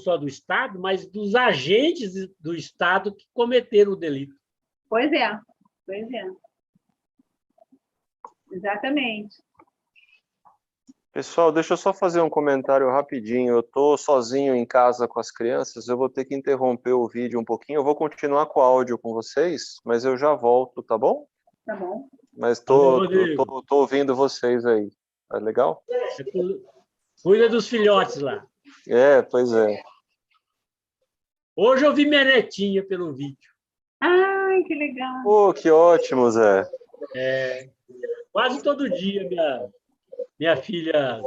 só do Estado, mas dos agentes do Estado que cometeram o delito. Pois é. Exatamente. Pessoal, deixa eu só fazer um comentário rapidinho. Eu estou sozinho em casa com as crianças, eu vou ter que interromper o vídeo um pouquinho. Eu vou continuar com o áudio com vocês, mas eu já volto, tá bom? Tá bom. Mas Tá bom, tô Rodrigo. ouvindo vocês aí. Tá legal? Cuida dos filhotes lá. Pois é. Hoje eu vi minha netinha pelo vídeo. Ai, que legal. Pô, que ótimo, Zé. Quase todo dia minha filha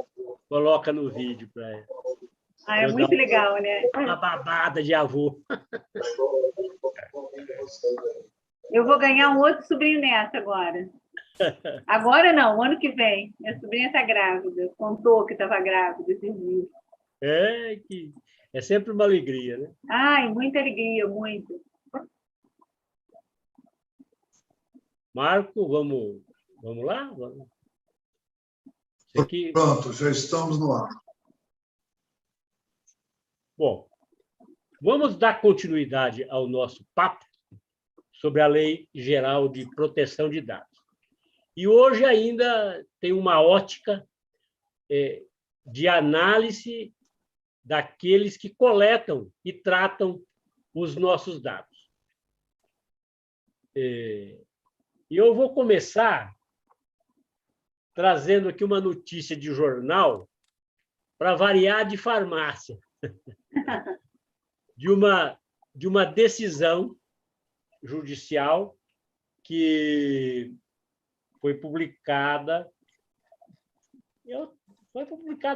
coloca no vídeo para ela. Ah, é muito legal, né? Uma babada de avô. Eu vou ganhar um outro sobrinho neto agora. Agora não, ano que vem. Minha sobrinha está grávida. Contou que estava grávida esses dias. É sempre uma alegria, né? Ai, muita alegria, muito. Marco, vamos lá? Vamos. Aqui... Pronto, já estamos no ar. Bom, vamos dar continuidade ao nosso papo sobre a Lei Geral de Proteção de Dados. E hoje ainda tem uma ótica de análise daqueles que coletam e tratam os nossos dados. E eu vou começar trazendo aqui uma notícia de jornal para variar de farmácia, de uma decisão judicial que foi publicada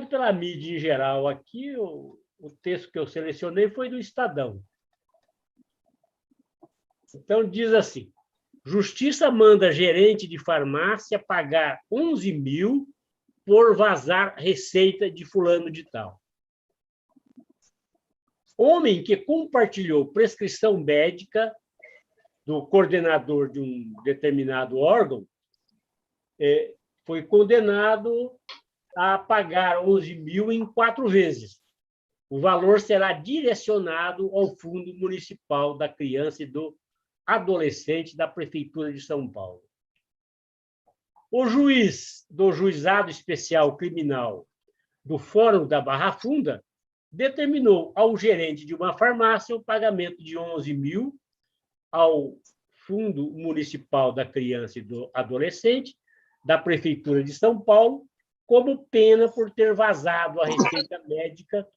pela mídia em geral. Aqui, o texto que eu selecionei foi do Estadão. Então, diz assim: Justiça manda gerente de farmácia pagar 11 mil por vazar receita de fulano de tal. Homem que compartilhou prescrição médica do coordenador de um determinado órgão foi condenado a pagar 11 mil em 4 vezes. O valor será direcionado ao Fundo Municipal da Criança e do Adolescente da Prefeitura de São Paulo. O juiz do Juizado Especial Criminal do Fórum da Barra Funda determinou ao gerente de uma farmácia o pagamento de 11 mil ao Fundo Municipal da Criança e do Adolescente da Prefeitura de São Paulo, como pena por ter vazado a receita médica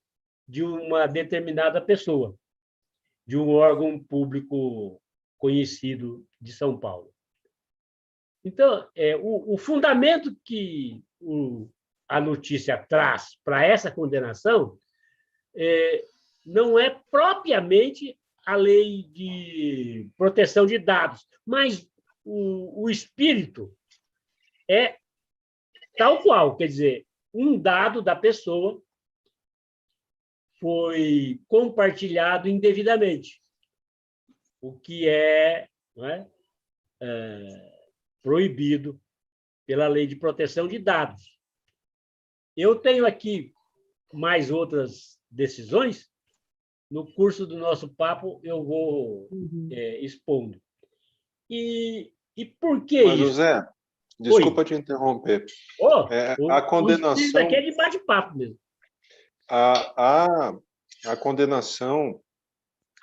de uma determinada pessoa, de um órgão público conhecido de São Paulo. Então, o fundamento que a notícia traz para essa condenação não é propriamente a lei de proteção de dados, mas o espírito é tal qual, quer dizer, um dado da pessoa foi compartilhado indevidamente, o que não é, proibido pela Lei de Proteção de Dados. Eu tenho aqui mais outras decisões. No curso do nosso papo, eu vou expondo. E por que Mas, isso? José, desculpa te interromper. A condenação... Isso aqui é de bate-papo mesmo. A condenação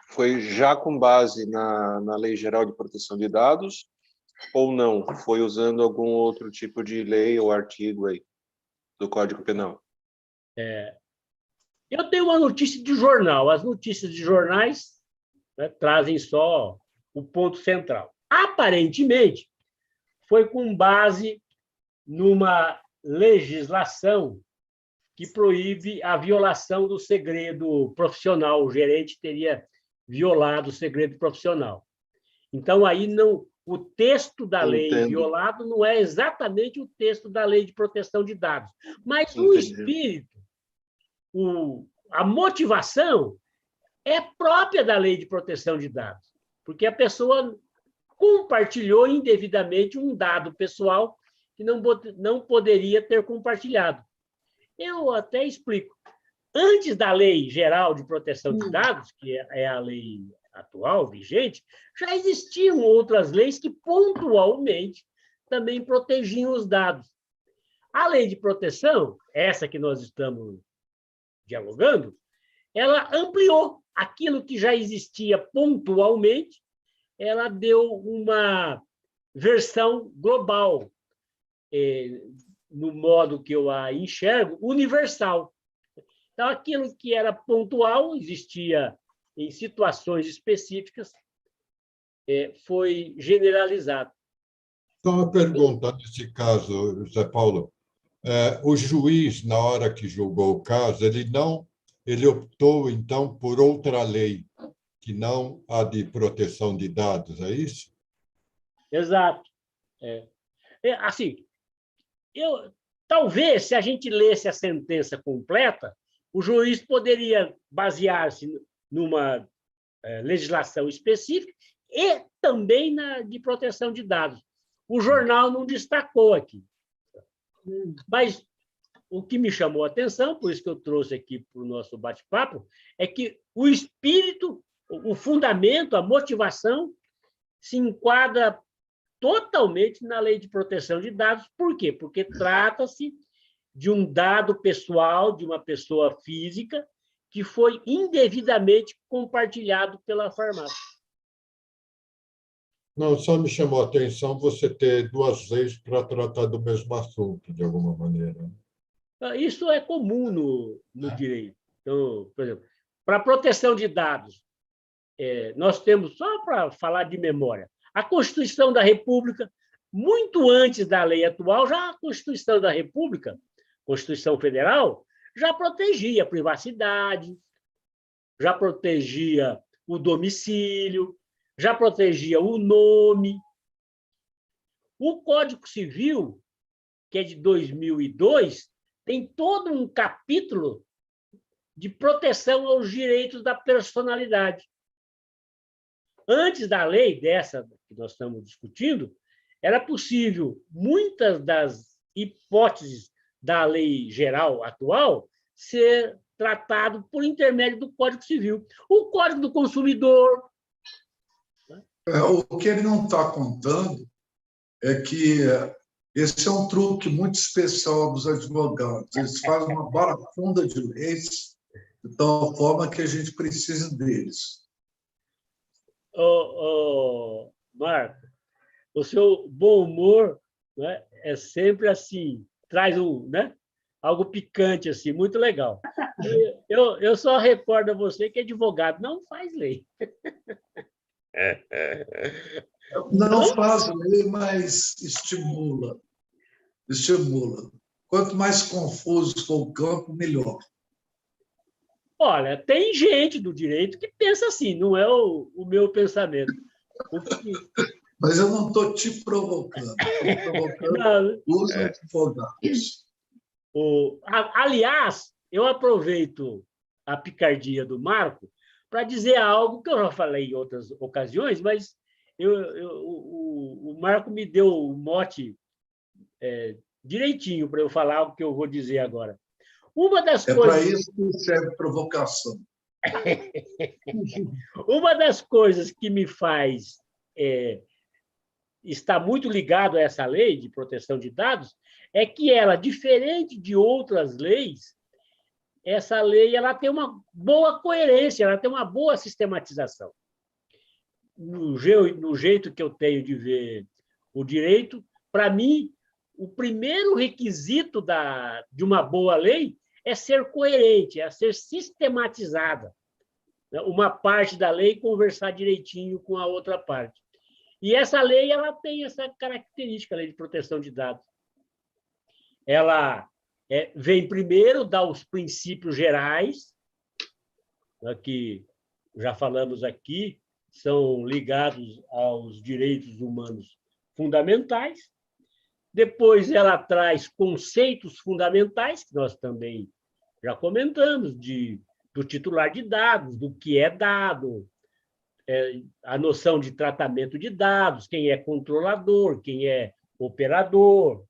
foi já com base na Lei Geral de Proteção de Dados ou não? Foi usando algum outro tipo de lei ou artigo aí do Código Penal? Eu tenho uma notícia de jornal. As notícias de jornais, né, trazem só o ponto central. Aparentemente, foi com base numa legislação que proíbe a violação do segredo profissional. O gerente teria violado o segredo profissional. Então, aí o texto da lei violado não é exatamente o texto da Lei de Proteção de Dados, mas o espírito, a motivação é própria da Lei de Proteção de Dados, porque a pessoa compartilhou indevidamente um dado pessoal que não poderia ter compartilhado. Eu até explico. antes da Lei Geral de Proteção de Dados, que é a lei atual, vigente, já existiam outras leis que pontualmente também protegiam os dados. A lei de proteção, essa que nós estamos dialogando, ela ampliou aquilo que já existia pontualmente, ela deu uma versão global, no modo que eu a enxergo, universal. Então, aquilo que era pontual, existia em situações específicas, foi generalizado. Só uma pergunta nesse caso, José Paulo. O juiz, na hora que julgou o caso, ele optou, então, por outra lei, que não a de proteção de dados, é isso? Exato. Assim, talvez, se a gente lesse a sentença completa, o juiz poderia basear-se numa legislação específica e também na de proteção de dados. O jornal não destacou aqui. Mas o que me chamou a atenção, por isso que eu trouxe aqui para o nosso bate-papo, é que o espírito, o fundamento, a motivação, se enquadra totalmente na Lei de Proteção de Dados. Por quê? Porque trata-se de um dado pessoal de uma pessoa física que foi indevidamente compartilhado pela farmácia. Não, só me chamou a atenção você ter duas leis para tratar do mesmo assunto, de alguma maneira. Isso é comum no direito. Então, por exemplo, para proteção de dados, nós temos, só para falar de memória, a Constituição da República, muito antes da lei atual, já a Constituição da República, Constituição Federal, já protegia a privacidade, já protegia o domicílio, já protegia o nome. O Código Civil, que é de 2002, tem todo um capítulo de proteção aos direitos da personalidade. Antes da lei dessa que nós estamos discutindo, era possível muitas das hipóteses da lei geral atual ser tratado por intermédio do Código Civil. O Código do Consumidor. O que ele não está contando é que esse é um truque muito especial dos advogados. Eles fazem uma barafunda de leis de tal forma que a gente precisa deles. Marco, o seu bom humor, né, é sempre assim, traz algo picante, assim, muito legal. Eu só recordo a você que advogado não faz lei. Não faz lei, mas estimula. Estimula. Quanto mais confuso for o campo, melhor. Olha, tem gente do direito que pensa assim, não é o meu pensamento. Mas eu não estou te provocando. Estou provocando os advogados. Aliás, eu aproveito a picardia do Marco para dizer algo que eu já falei em outras ocasiões, mas o Marco me deu o mote direitinho para eu falar o que eu vou dizer agora. Uma das coisas... para isso que serve provocação. Uma das coisas que me faz estar muito ligado a essa lei de proteção de dados é que ela, diferente de outras leis, essa lei ela tem uma boa coerência, ela tem uma boa sistematização. No jeito que eu tenho de ver o direito, para mim, o primeiro requisito de uma boa lei é ser coerente, é ser sistematizada. Uma parte da lei conversar direitinho com a outra parte. E essa lei ela tem essa característica, a Lei de Proteção de Dados. Ela vem primeiro dar os princípios gerais, que já falamos aqui, são ligados aos direitos humanos fundamentais. Depois ela traz conceitos fundamentais, que nós também já comentamos, do titular de dados, do que é dado, a noção de tratamento de dados, quem é controlador, quem é operador.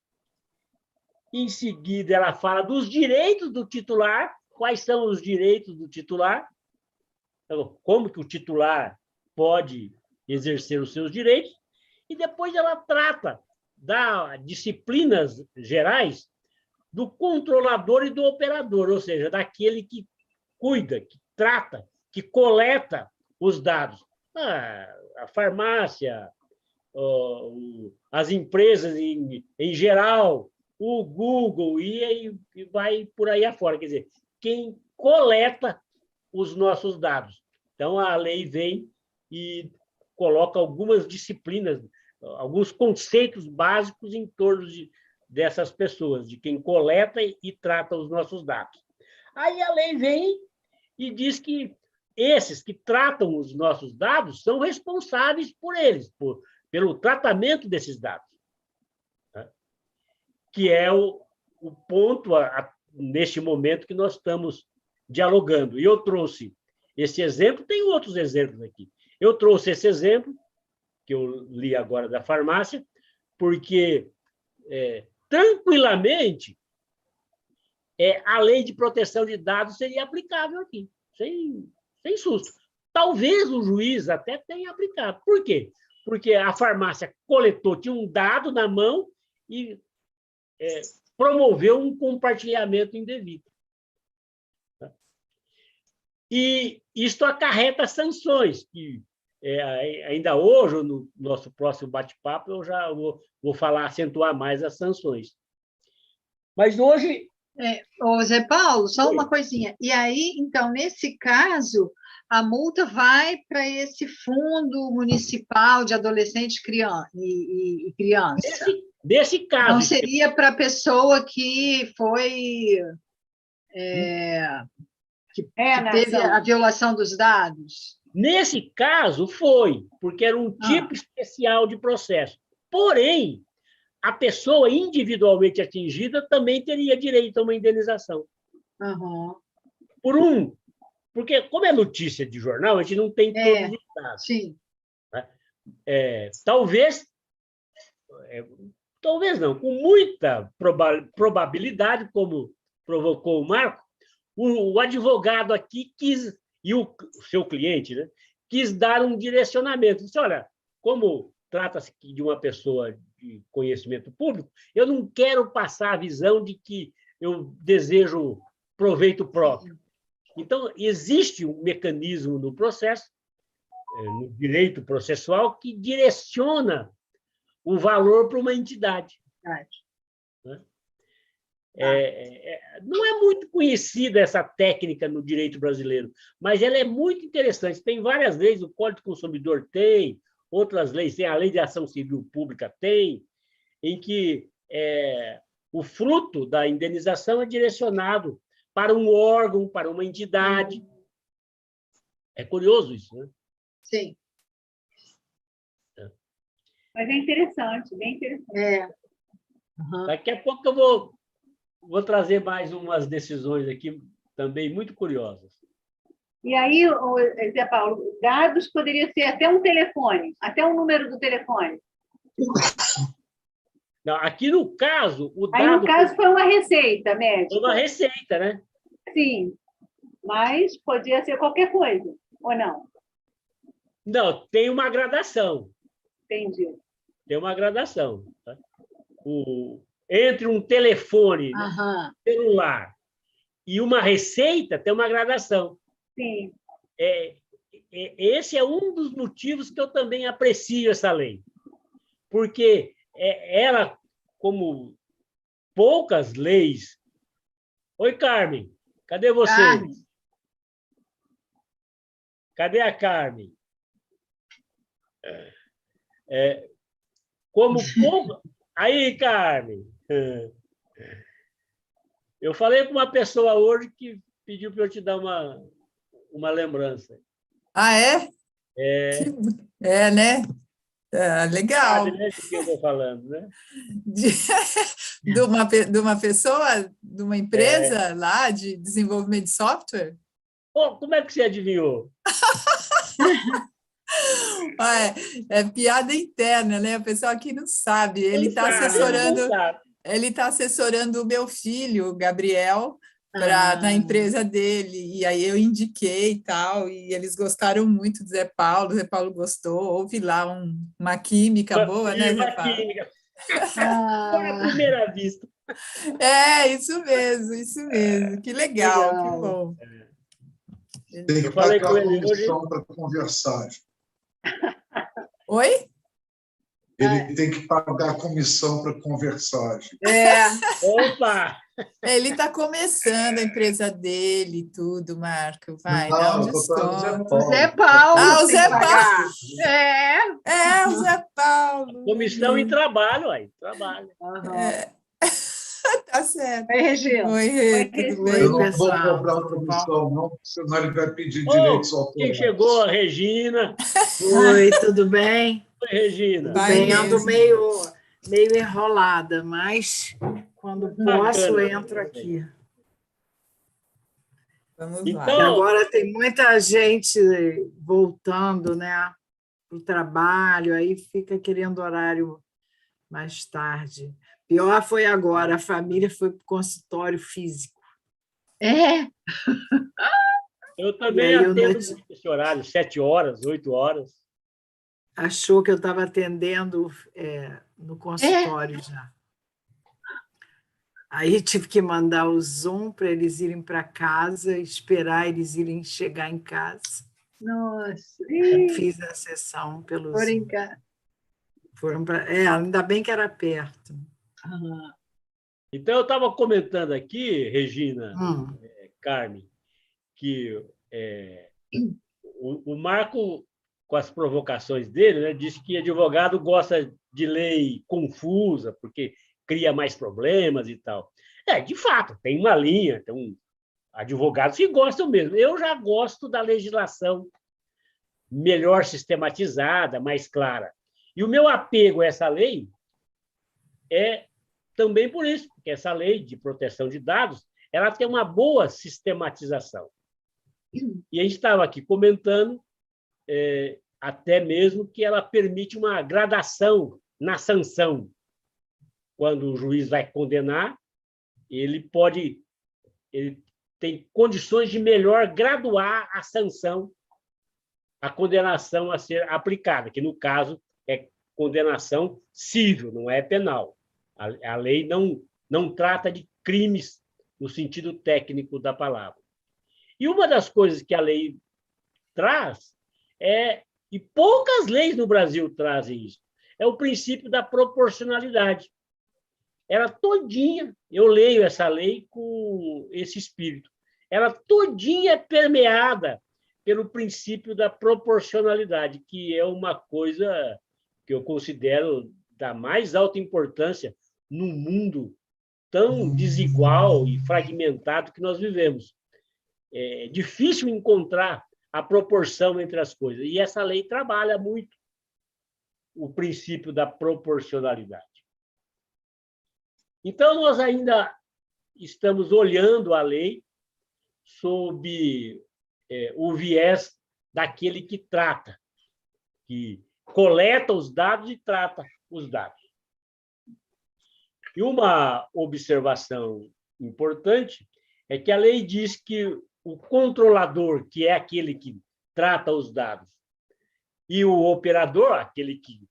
Em seguida, ela fala dos direitos do titular, quais são os direitos do titular, então, como que o titular pode exercer os seus direitos, e depois ela trata das disciplinas gerais do controlador e do operador, ou seja, daquele que cuida, que trata, que coleta os dados. A farmácia, as empresas em geral, o Google e vai por aí afora. Quer dizer, quem coleta os nossos dados. Então, a lei vem e coloca algumas disciplinas, alguns conceitos básicos em torno dessas pessoas, de quem coleta e trata os nossos dados. Aí a lei vem e diz que esses que tratam os nossos dados são responsáveis por eles, pelo tratamento desses dados, né? Que é o ponto, neste momento, que nós estamos dialogando. E eu trouxe esse exemplo, tem outros exemplos aqui. Eu trouxe esse exemplo, que eu li agora da farmácia, porque, tranquilamente, a lei de proteção de dados seria aplicável aqui, sem susto. Talvez o juiz até tenha aplicado. Por quê? Porque a farmácia coletou, tinha um dado na mão e promoveu um compartilhamento indevido. E isto acarreta sanções, que ainda hoje, no nosso próximo bate-papo, eu já vou falar, acentuar mais as sanções. Mas hoje... Ô, Zé Paulo, só uma coisinha. E aí, então, nesse caso, a multa vai para esse fundo municipal de adolescente e criança. Desse caso. Não seria para a pessoa que foi... que teve a violação dos dados? Nesse caso, foi, porque era um tipo especial de processo. Porém, a pessoa individualmente atingida também teria direito a uma indenização. Porque, como é notícia de jornal, a gente não tem todos os dados. Sim. Talvez não, com muita probabilidade, como provocou o Marco, o advogado aqui quis, e o seu cliente, né, quis dar um direcionamento. Disse, olha, como trata-se de uma pessoa de conhecimento público, eu não quero passar a visão de que eu desejo proveito próprio. Então, existe um mecanismo no processo, no direito processual, que direciona o valor para uma entidade. Né? Não é muito conhecida essa técnica no direito brasileiro, mas ela é muito interessante. Tem várias leis, o Código do Consumidor tem, outras leis, tem a Lei de Ação Civil Pública, em que o fruto da indenização é direcionado para um órgão, para uma entidade. É curioso isso, né? Sim. Mas é interessante, bem interessante. Daqui a pouco eu vou trazer mais umas decisões aqui também muito curiosas. E aí, Zé Paulo, dados poderia ser até um telefone, até um número do telefone. Não, aqui no caso, o dado... Aí, no caso, foi uma receita médica. Foi uma receita, né? Sim, mas podia ser qualquer coisa, ou não? Não, tem uma gradação. Entendi. Tem uma gradação. Tá? Entre um telefone celular e uma receita, tem uma gradação. Sim. Esse é um dos motivos que eu também aprecio essa lei. Porque ela, como poucas leis... Oi, Carmen, cadê você? Cadê a Carmen? Como pouco... Aí, Carmen. Eu falei com uma pessoa hoje que pediu para eu te dar uma lembrança. Ah, é? Né? Legal. Sabe, né, de quem eu estou falando, né? De uma pessoa, de uma empresa lá de desenvolvimento de software? Como é que você adivinhou? É piada interna, né? O pessoal aqui não sabe. Ele está assessorando o meu filho, Gabriel, na empresa dele, e aí eu indiquei e tal, e eles gostaram muito do Zé Paulo, o Zé Paulo gostou, houve lá uma química boa, né, Zé Uma Paulo? química. Foi à primeira vista. É, isso mesmo, que legal, que bom. Tem Eu que falei pagar com a ele hoje. comissão para conversar. Oi? Ele tem que pagar a comissão para conversar. Opa! Ele está começando a empresa dele e tudo, Marco, vai, Não, dá um eu tô falando do desconto. Zé Paulo Ah, o tem Zé que pagar. É, o Zé Paulo. Comissão em trabalho, aí. Trabalho. Tá certo. Oi, Regina. Oi, Rê, tudo bem? Eu não vou pessoal, cobrar tudo bom? comissão, não, senão ele vai pedir Ô, direitos quem autorais. chegou? A Regina. Oi, tudo bem? Oi, Regina. Tudo Vai bem, ando mesmo. meio enrolada, mas quando posso, Bacana. entro aqui. Vamos E lá. Então, agora tem muita gente voltando, né, para o trabalho, aí fica querendo horário mais tarde. Pior foi agora, a família foi para o consultório físico. eu E também aí atendo esse horário, 7 horas, 8 horas. achou que eu estava atendendo no consultório já. Aí tive que mandar o Zoom para eles irem para casa, esperar eles irem chegar em casa. Nossa. Fiz a sessão pelo Foram Zoom. em casa. Foram ainda bem que era perto. Então, eu estava comentando aqui, Regina, Hum. Carmen, que o Marco, com as provocações dele, né, disse que advogado gosta de lei confusa, porque cria mais problemas e tal. De fato, tem uma linha, tem advogados que gostam mesmo. Eu já gosto da legislação melhor sistematizada, mais clara. E o meu apego a essa lei é também por isso, porque essa lei de proteção de dados ela tem uma boa sistematização. E a gente estava aqui comentando até mesmo que ela permite uma gradação na sanção. Quando o juiz vai condenar, ele tem condições de melhor graduar a sanção, a condenação a ser aplicada, que, no caso, é condenação civil, não é penal. A lei não trata de crimes no sentido técnico da palavra. E uma das coisas que a lei traz e poucas leis no Brasil trazem isso, é o princípio da proporcionalidade. Ela todinha, eu leio essa lei com esse espírito, ela todinha é permeada pelo princípio da proporcionalidade, que é uma coisa que eu considero da mais alta importância num mundo tão desigual e fragmentado que nós vivemos. É difícil encontrar a proporção entre as coisas, e essa lei trabalha muito o princípio da proporcionalidade. Então, nós ainda estamos olhando a lei sob o viés daquele que trata, que coleta os dados e trata os dados. E uma observação importante é que a lei diz que o controlador, que é aquele que trata os dados, e o operador, aquele que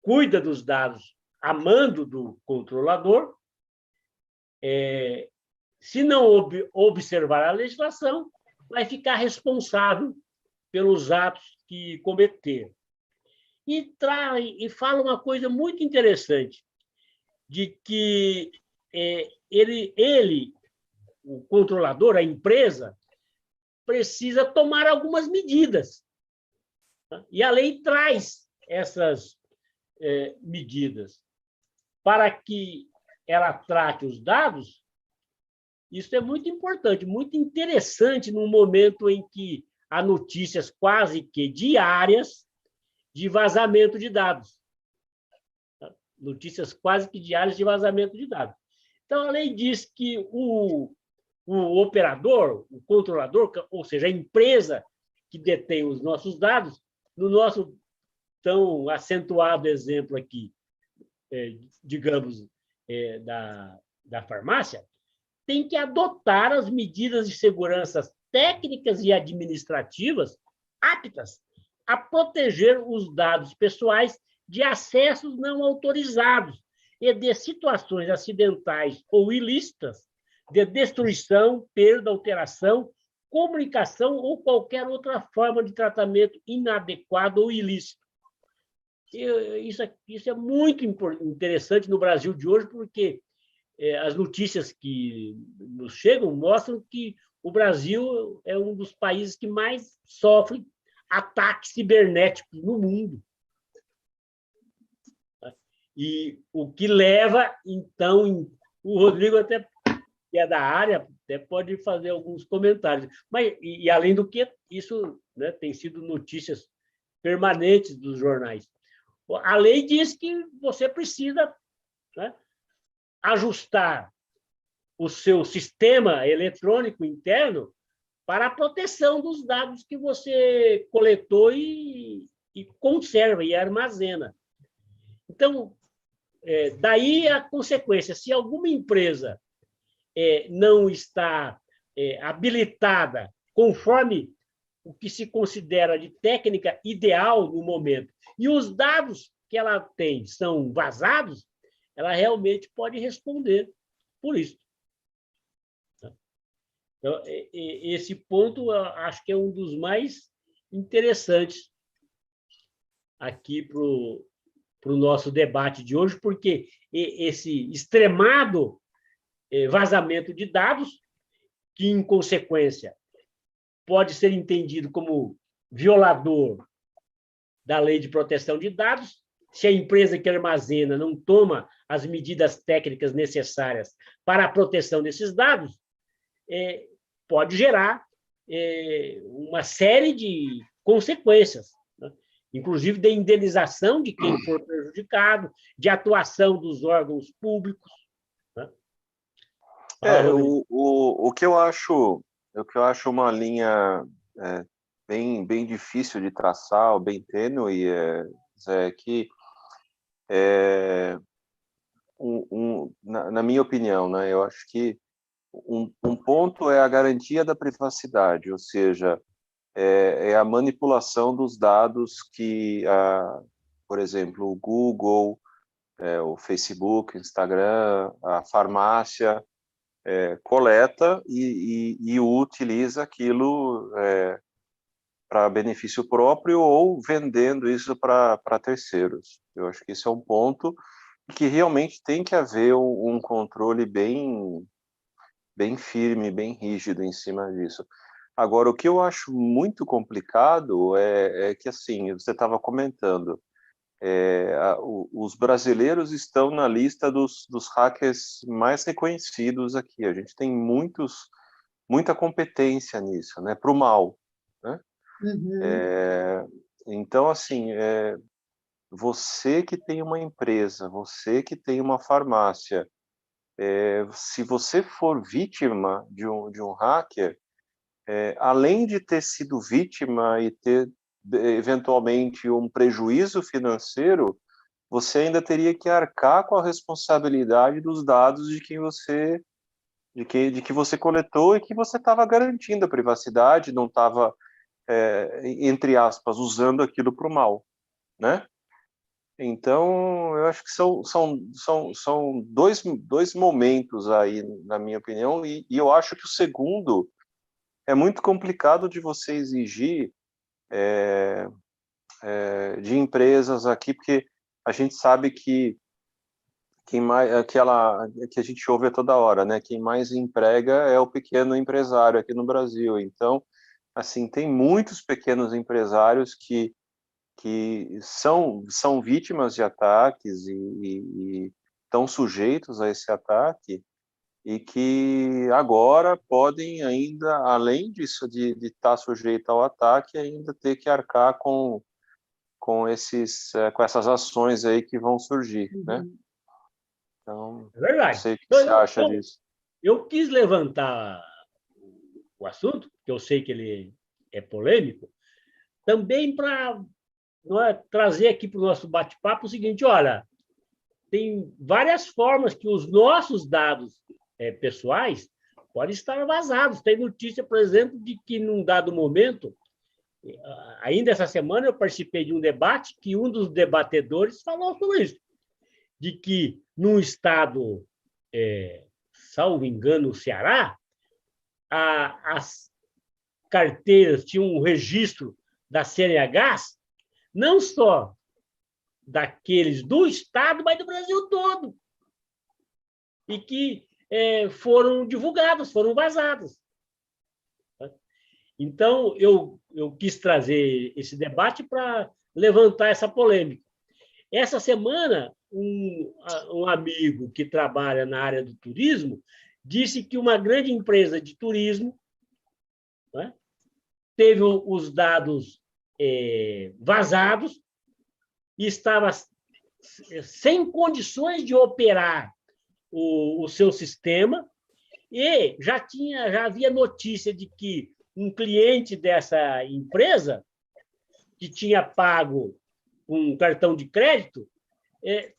cuida dos dados a mando do controlador, se não observar a legislação, vai ficar responsável pelos atos que cometer. E fala uma coisa muito interessante, de que ele, o controlador, a empresa, precisa tomar algumas medidas. E a lei traz essas medidas para que ela trate os dados. Isso é muito importante, muito interessante no momento em que há notícias quase que diárias de vazamento de dados. Notícias quase que diárias de vazamento de dados. Então, a lei diz que o operador, o controlador, ou seja, a empresa que detém os nossos dados, no nosso tão acentuado exemplo aqui, digamos, da farmácia, tem que adotar as medidas de segurança técnicas e administrativas aptas a proteger os dados pessoais de acessos não autorizados e de situações acidentais ou ilícitas de destruição, perda, alteração, comunicação ou qualquer outra forma de tratamento inadequado ou ilícito. Isso é muito interessante no Brasil de hoje, porque as notícias que nos chegam mostram que o Brasil é um dos países que mais sofre ataques cibernéticos no mundo. E o que leva, então, o Rodrigo, até que é da área, até pode fazer alguns comentários. Mas, além do que, isso, né, tem sido notícias permanentes dos jornais. A lei diz que você precisa, né, ajustar o seu sistema eletrônico interno para a proteção dos dados que você coletou e conserva e armazena. Então, daí a consequência. Se alguma empresa não está habilitada conforme o que se considera de técnica ideal no momento, e os dados que ela tem são vazados, ela realmente pode responder por isso. Então, esse ponto, eu acho que é um dos mais interessantes aqui para o nosso debate de hoje, porque esse extremado vazamento de dados, que, em consequência, pode ser entendido como violador da Lei de Proteção de Dados, se a empresa que armazena não toma as medidas técnicas necessárias para a proteção desses dados, pode gerar uma série de consequências, né? Inclusive de indenização de quem for prejudicado, de atuação dos órgãos públicos, né? O que eu acho uma linha bem difícil de traçar, ou bem tênue, é que, na minha opinião, né, eu acho que um ponto é a garantia da privacidade, ou seja, é a manipulação dos dados que, por exemplo, o Google, o Facebook, o Instagram, a farmácia coleta e utiliza aquilo para benefício próprio ou vendendo isso para terceiros. Eu acho que esse é um ponto que realmente tem que haver um controle bem firme, bem rígido em cima disso. Agora, o que eu acho muito complicado é que, assim, você estava comentando, os brasileiros estão na lista dos hackers mais reconhecidos aqui. A gente tem muita competência nisso, né, para o mal, né? Uhum. Então, assim, você que tem uma empresa, você que tem uma farmácia, se você for vítima de um hacker, além de ter sido vítima e ter eventualmente um prejuízo financeiro, você ainda teria que arcar com a responsabilidade dos dados de que você coletou e que você estava garantindo a privacidade, não estava, entre aspas, usando aquilo para o mal, né? Então, eu acho que são dois momentos aí, na minha opinião, e eu acho que o segundo é muito complicado de você exigir de empresas aqui, porque a gente sabe que que a gente ouve a toda hora, né? Quem mais emprega é o pequeno empresário aqui no Brasil. Então, assim, tem muitos pequenos empresários que são vítimas de ataques e estão sujeitos a esse ataque, e que agora podem ainda, além disso, de estar sujeito ao ataque, ainda ter que arcar com essas ações aí que vão surgir, né? Então, É verdade. não sei o que você acha disso. Eu quis levantar o assunto, porque eu sei que ele é polêmico, também para trazer aqui para o nosso bate-papo o seguinte: tem várias formas que os nossos dados pessoais Podem estar vazados. Tem notícia, por exemplo, de que, num dado momento, ainda essa semana, eu participei de um debate que um dos debatedores falou sobre isso, de que, num estado, salvo engano, o Ceará, as carteiras tinham um registro da CNH, não só daqueles do estado, mas do Brasil todo. E que foram divulgadas, foram vazadas. Então, eu quis trazer esse debate para levantar essa polêmica. Essa semana, um amigo que trabalha na área do turismo disse que uma grande empresa de turismo, né, teve os dados vazados e estava sem condições de operar o seu sistema, e já havia notícia de que um cliente dessa empresa, que tinha pago um cartão de crédito,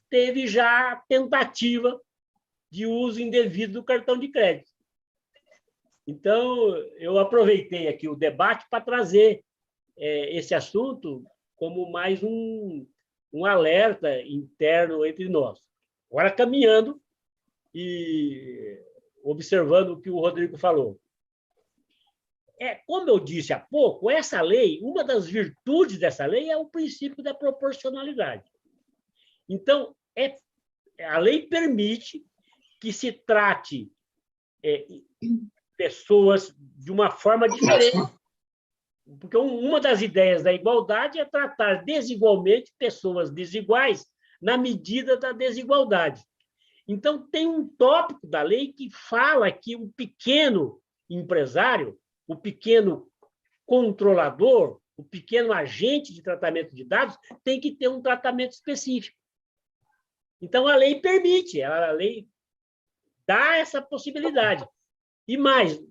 teve já tentativa de uso indevido do cartão de crédito. Então, eu aproveitei aqui o debate para trazer esse assunto como mais um alerta interno entre nós. Agora, caminhando e observando o que o Rodrigo falou. Como eu disse há pouco, essa lei, uma das virtudes dessa lei é o princípio da proporcionalidade. Então, a lei permite que se trate pessoas de uma forma diferente. Porque uma das ideias da igualdade é tratar desigualmente pessoas desiguais na medida da desigualdade. Então, tem um tópico da lei que fala que o pequeno empresário, o pequeno controlador, o pequeno agente de tratamento de dados tem que ter um tratamento específico. Então, a lei permite, a lei dá essa possibilidade. E mais,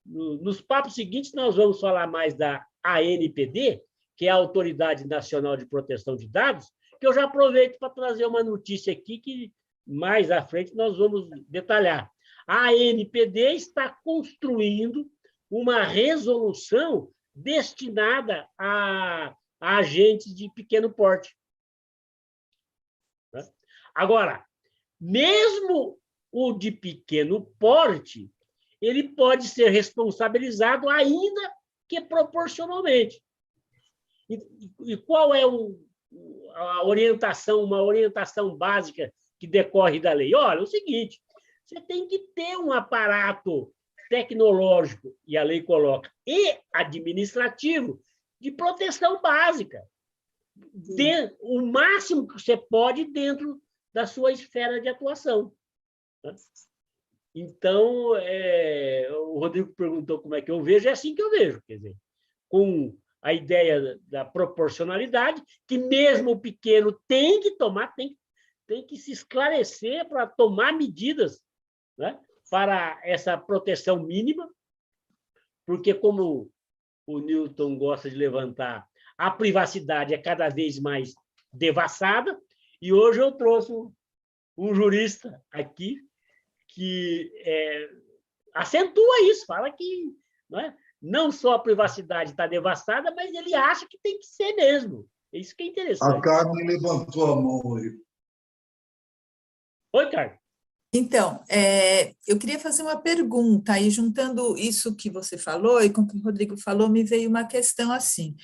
nos papos seguintes, nós vamos falar mais da ANPD, que é a Autoridade Nacional de Proteção de Dados, que eu já aproveito para trazer uma notícia aqui que mais à frente nós vamos detalhar. A ANPD está construindo uma resolução destinada a agentes de pequeno porte. Agora, mesmo o de pequeno porte, ele pode ser responsabilizado ainda que proporcionalmente. E qual é a orientação, uma orientação básica que decorre da lei? Olha, é o seguinte, você tem que ter um aparato tecnológico, e a lei coloca, e administrativo, de proteção básica. O máximo que você pode dentro da sua esfera de atuação. Então, o Rodrigo perguntou como é que eu vejo, é assim que eu vejo, quer dizer, com a ideia da proporcionalidade, que mesmo o pequeno tem que tomar, tem que se esclarecer para tomar medidas, né, para essa proteção mínima, porque, como o Newton gosta de levantar, a privacidade é cada vez mais devassada, e hoje eu trouxe um jurista aqui que acentua isso, fala que não só a privacidade está devassada, mas ele acha que tem que ser mesmo. É isso que é interessante. A Carmen levantou a mão aí. Oi, Carmen. Então, eu queria fazer uma pergunta, aí juntando isso que você falou e com o que o Rodrigo falou, me veio uma questão assim.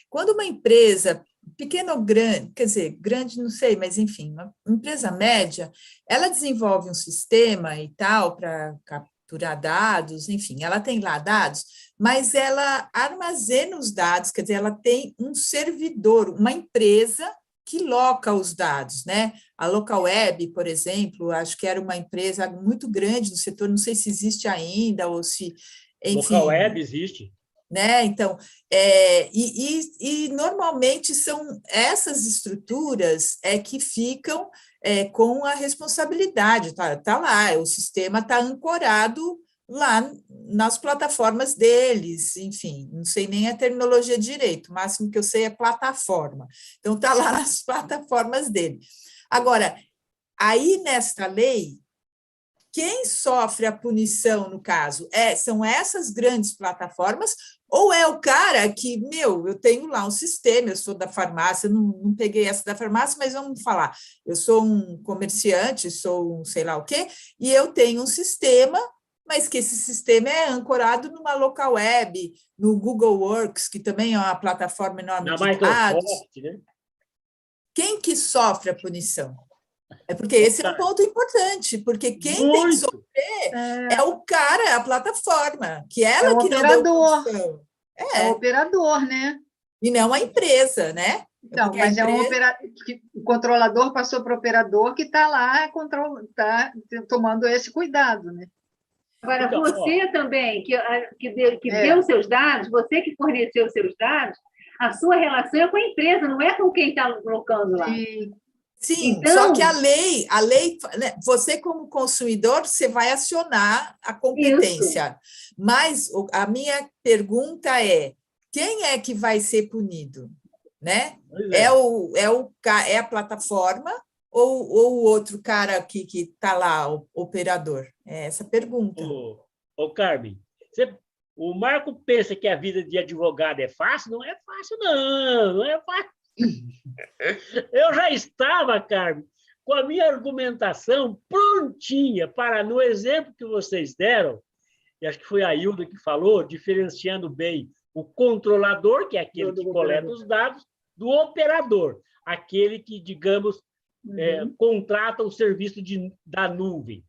Quando uma empresa, pequena ou grande, quer dizer, grande não sei, mas enfim, uma empresa média, ela desenvolve um sistema e tal para capturar dados, enfim, ela tem lá dados, mas ela armazena os dados, quer dizer, ela tem um servidor, uma empresa que loca os dados, né? A Localweb, por exemplo, acho que era uma empresa muito grande no setor, não sei se existe ainda, ou se, enfim... Localweb existe. Né? Então, normalmente são essas estruturas que ficam com a responsabilidade, tá lá, o sistema está ancorado lá nas plataformas deles, enfim, não sei nem a terminologia direito, o máximo que eu sei é plataforma, então está lá nas plataformas dele. Agora, aí nesta lei, quem sofre a punição, no caso, são essas grandes plataformas, ou é o cara que, eu tenho lá um sistema, eu sou da farmácia, não peguei essa da farmácia, mas vamos falar, eu sou um comerciante, sou um sei lá o quê, e eu tenho um sistema, mas que esse sistema é ancorado numa local web, no Google Works, que também é uma plataforma enorme de dados. Né? Quem que sofre a punição? É porque esse é um ponto importante, porque quem tem que sofrer é o cara, é a plataforma, que ela que não deu punição. É o operador, né? E não a empresa, né? Então, mas o controlador passou para o operador que está lá tomando esse cuidado, né? Agora, então, você também, que deu os seus dados, você que forneceu os seus dados, a sua relação é com a empresa, não é com quem está colocando lá. Sim, então, só que a lei, né, você como consumidor, você vai acionar a competência. Isso. Mas a minha pergunta é, quem é que vai ser punido? Né? É a plataforma ou o outro cara que está lá, o operador? É essa a pergunta. Ô Carmen, o Marco pensa que a vida de advogado é fácil? Não é fácil, não é fácil. Eu já estava, Carmen, com a minha argumentação prontinha para, no exemplo que vocês deram, e acho que foi a Hilda que falou, diferenciando bem o controlador, que é aquele que coleta os dados, do operador, aquele que, digamos, contrata o serviço da nuvem.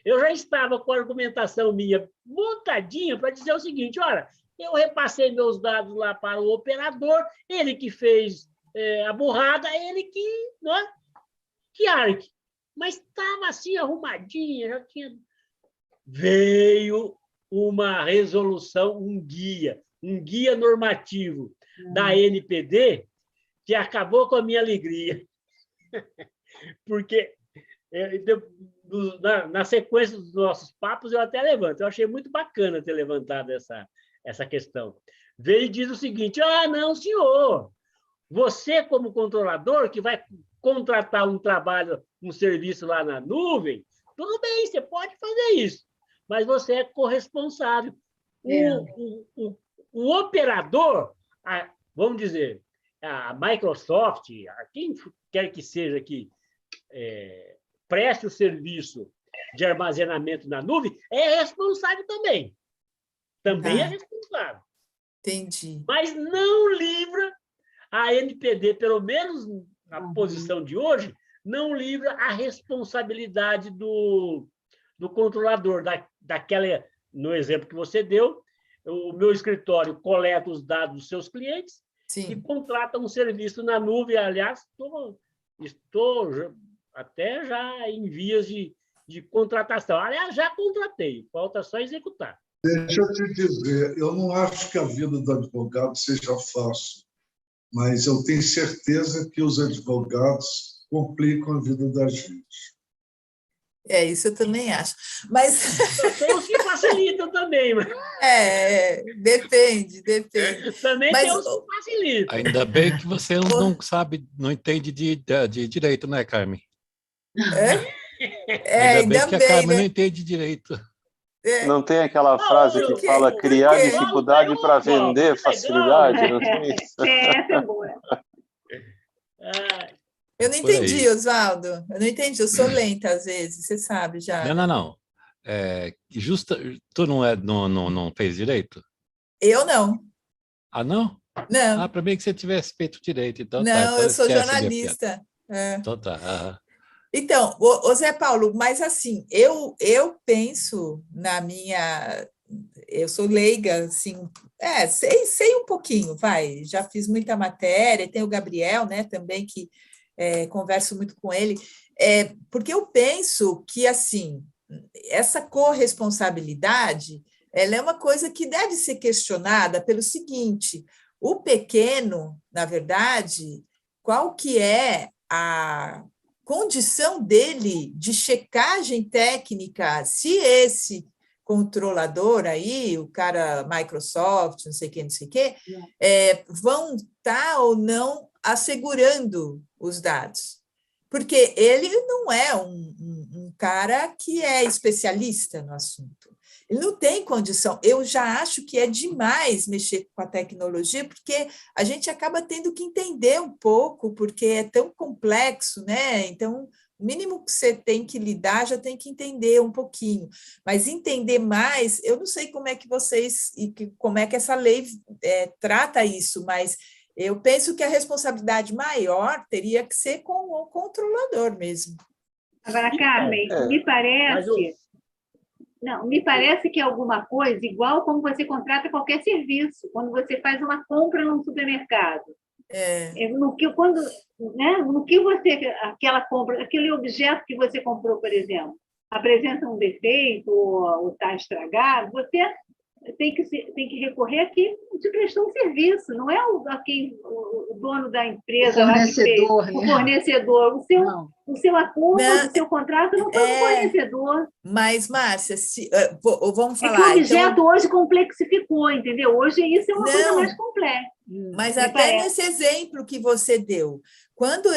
Eu já estava com a argumentação minha montadinha para dizer o seguinte, olha, eu repassei meus dados lá para o operador, ele que fez a burrada, ele que arque. Mas estava assim, arrumadinha, já tinha... Veio uma resolução, um guia normativo da NPD que acabou com a minha alegria. Porque na sequência dos nossos papos eu até levanto. Eu achei muito bacana ter levantado essa questão. Veio e diz o seguinte, não, senhor, você como controlador que vai contratar um trabalho, um serviço lá na nuvem, tudo bem, você pode fazer isso, mas você é corresponsável. O operador, vamos dizer, a Microsoft, quem quer que seja que preste o serviço de armazenamento na nuvem, é responsável também. Também é responsável. Entendi. Mas não livra a NPD, pelo menos na posição de hoje, não livra a responsabilidade do controlador, daquela, no exemplo que você deu, o meu escritório coleta os dados dos seus clientes. Sim. E contrata um serviço na nuvem. Aliás, estou até já em vias de contratação. Aliás, já contratei, falta só executar. Deixa eu te dizer, eu não acho que a vida do advogado seja fácil, mas eu tenho certeza que os advogados complicam a vida da gente. Isso eu também acho. Mas tem os que facilitam também. Mas... depende. Também tem os que facilitam. Ainda bem que você não entende de direito, né, Carmen? Ainda bem que a Carmen não entende direito. Não tem aquela frase que fala criar dificuldade para vender facilidade? Não tem isso? Essa é boa. Eu não entendi, Oswaldo. Eu não entendi. Eu sou lenta às vezes, você sabe já. Não. Tu não fez direito? Eu não. Ah, não? Não. Para mim que você tivesse feito direito. Então, não, eu sou jornalista. Então tá. Então, o Zé Paulo, mas assim, eu penso na minha... Eu sou leiga, assim, sei um pouquinho, já fiz muita matéria, tem o Gabriel, né, também, que converso muito com ele, porque eu penso que, assim, essa corresponsabilidade, ela é uma coisa que deve ser questionada pelo seguinte, o pequeno, na verdade, qual que é a condição dele de checagem técnica, se esse controlador aí, o cara Microsoft, não sei o quê, vão estar ou não assegurando os dados. porque ele não é um cara que é especialista no assunto. Ele não tem condição. Eu já acho que é demais mexer com a tecnologia, porque a gente acaba tendo que entender um pouco, porque é tão complexo, né? Então, o mínimo que você tem que lidar, já tem que entender um pouquinho. Mas entender mais, eu não sei como é que vocês, como é que essa lei trata isso, mas eu penso que a responsabilidade maior teria que ser com o controlador mesmo. Agora, Carmen, me parece... Não, me parece que é alguma coisa igual como você contrata qualquer serviço, quando você faz uma compra num supermercado. No que você, aquela compra, aquele objeto que você comprou, por exemplo, apresenta um defeito ou está estragado, você tem que recorrer a quem te prestou um serviço, não é o dono da empresa, o fornecedor, o fornecedor. O seu acordo, o seu contrato não foi com o fornecedor. Mas, Márcia, vamos falar... É que o objeto hoje complexificou, entendeu? Hoje isso é uma coisa mais complexa. Mas até nesse exemplo que você deu, quando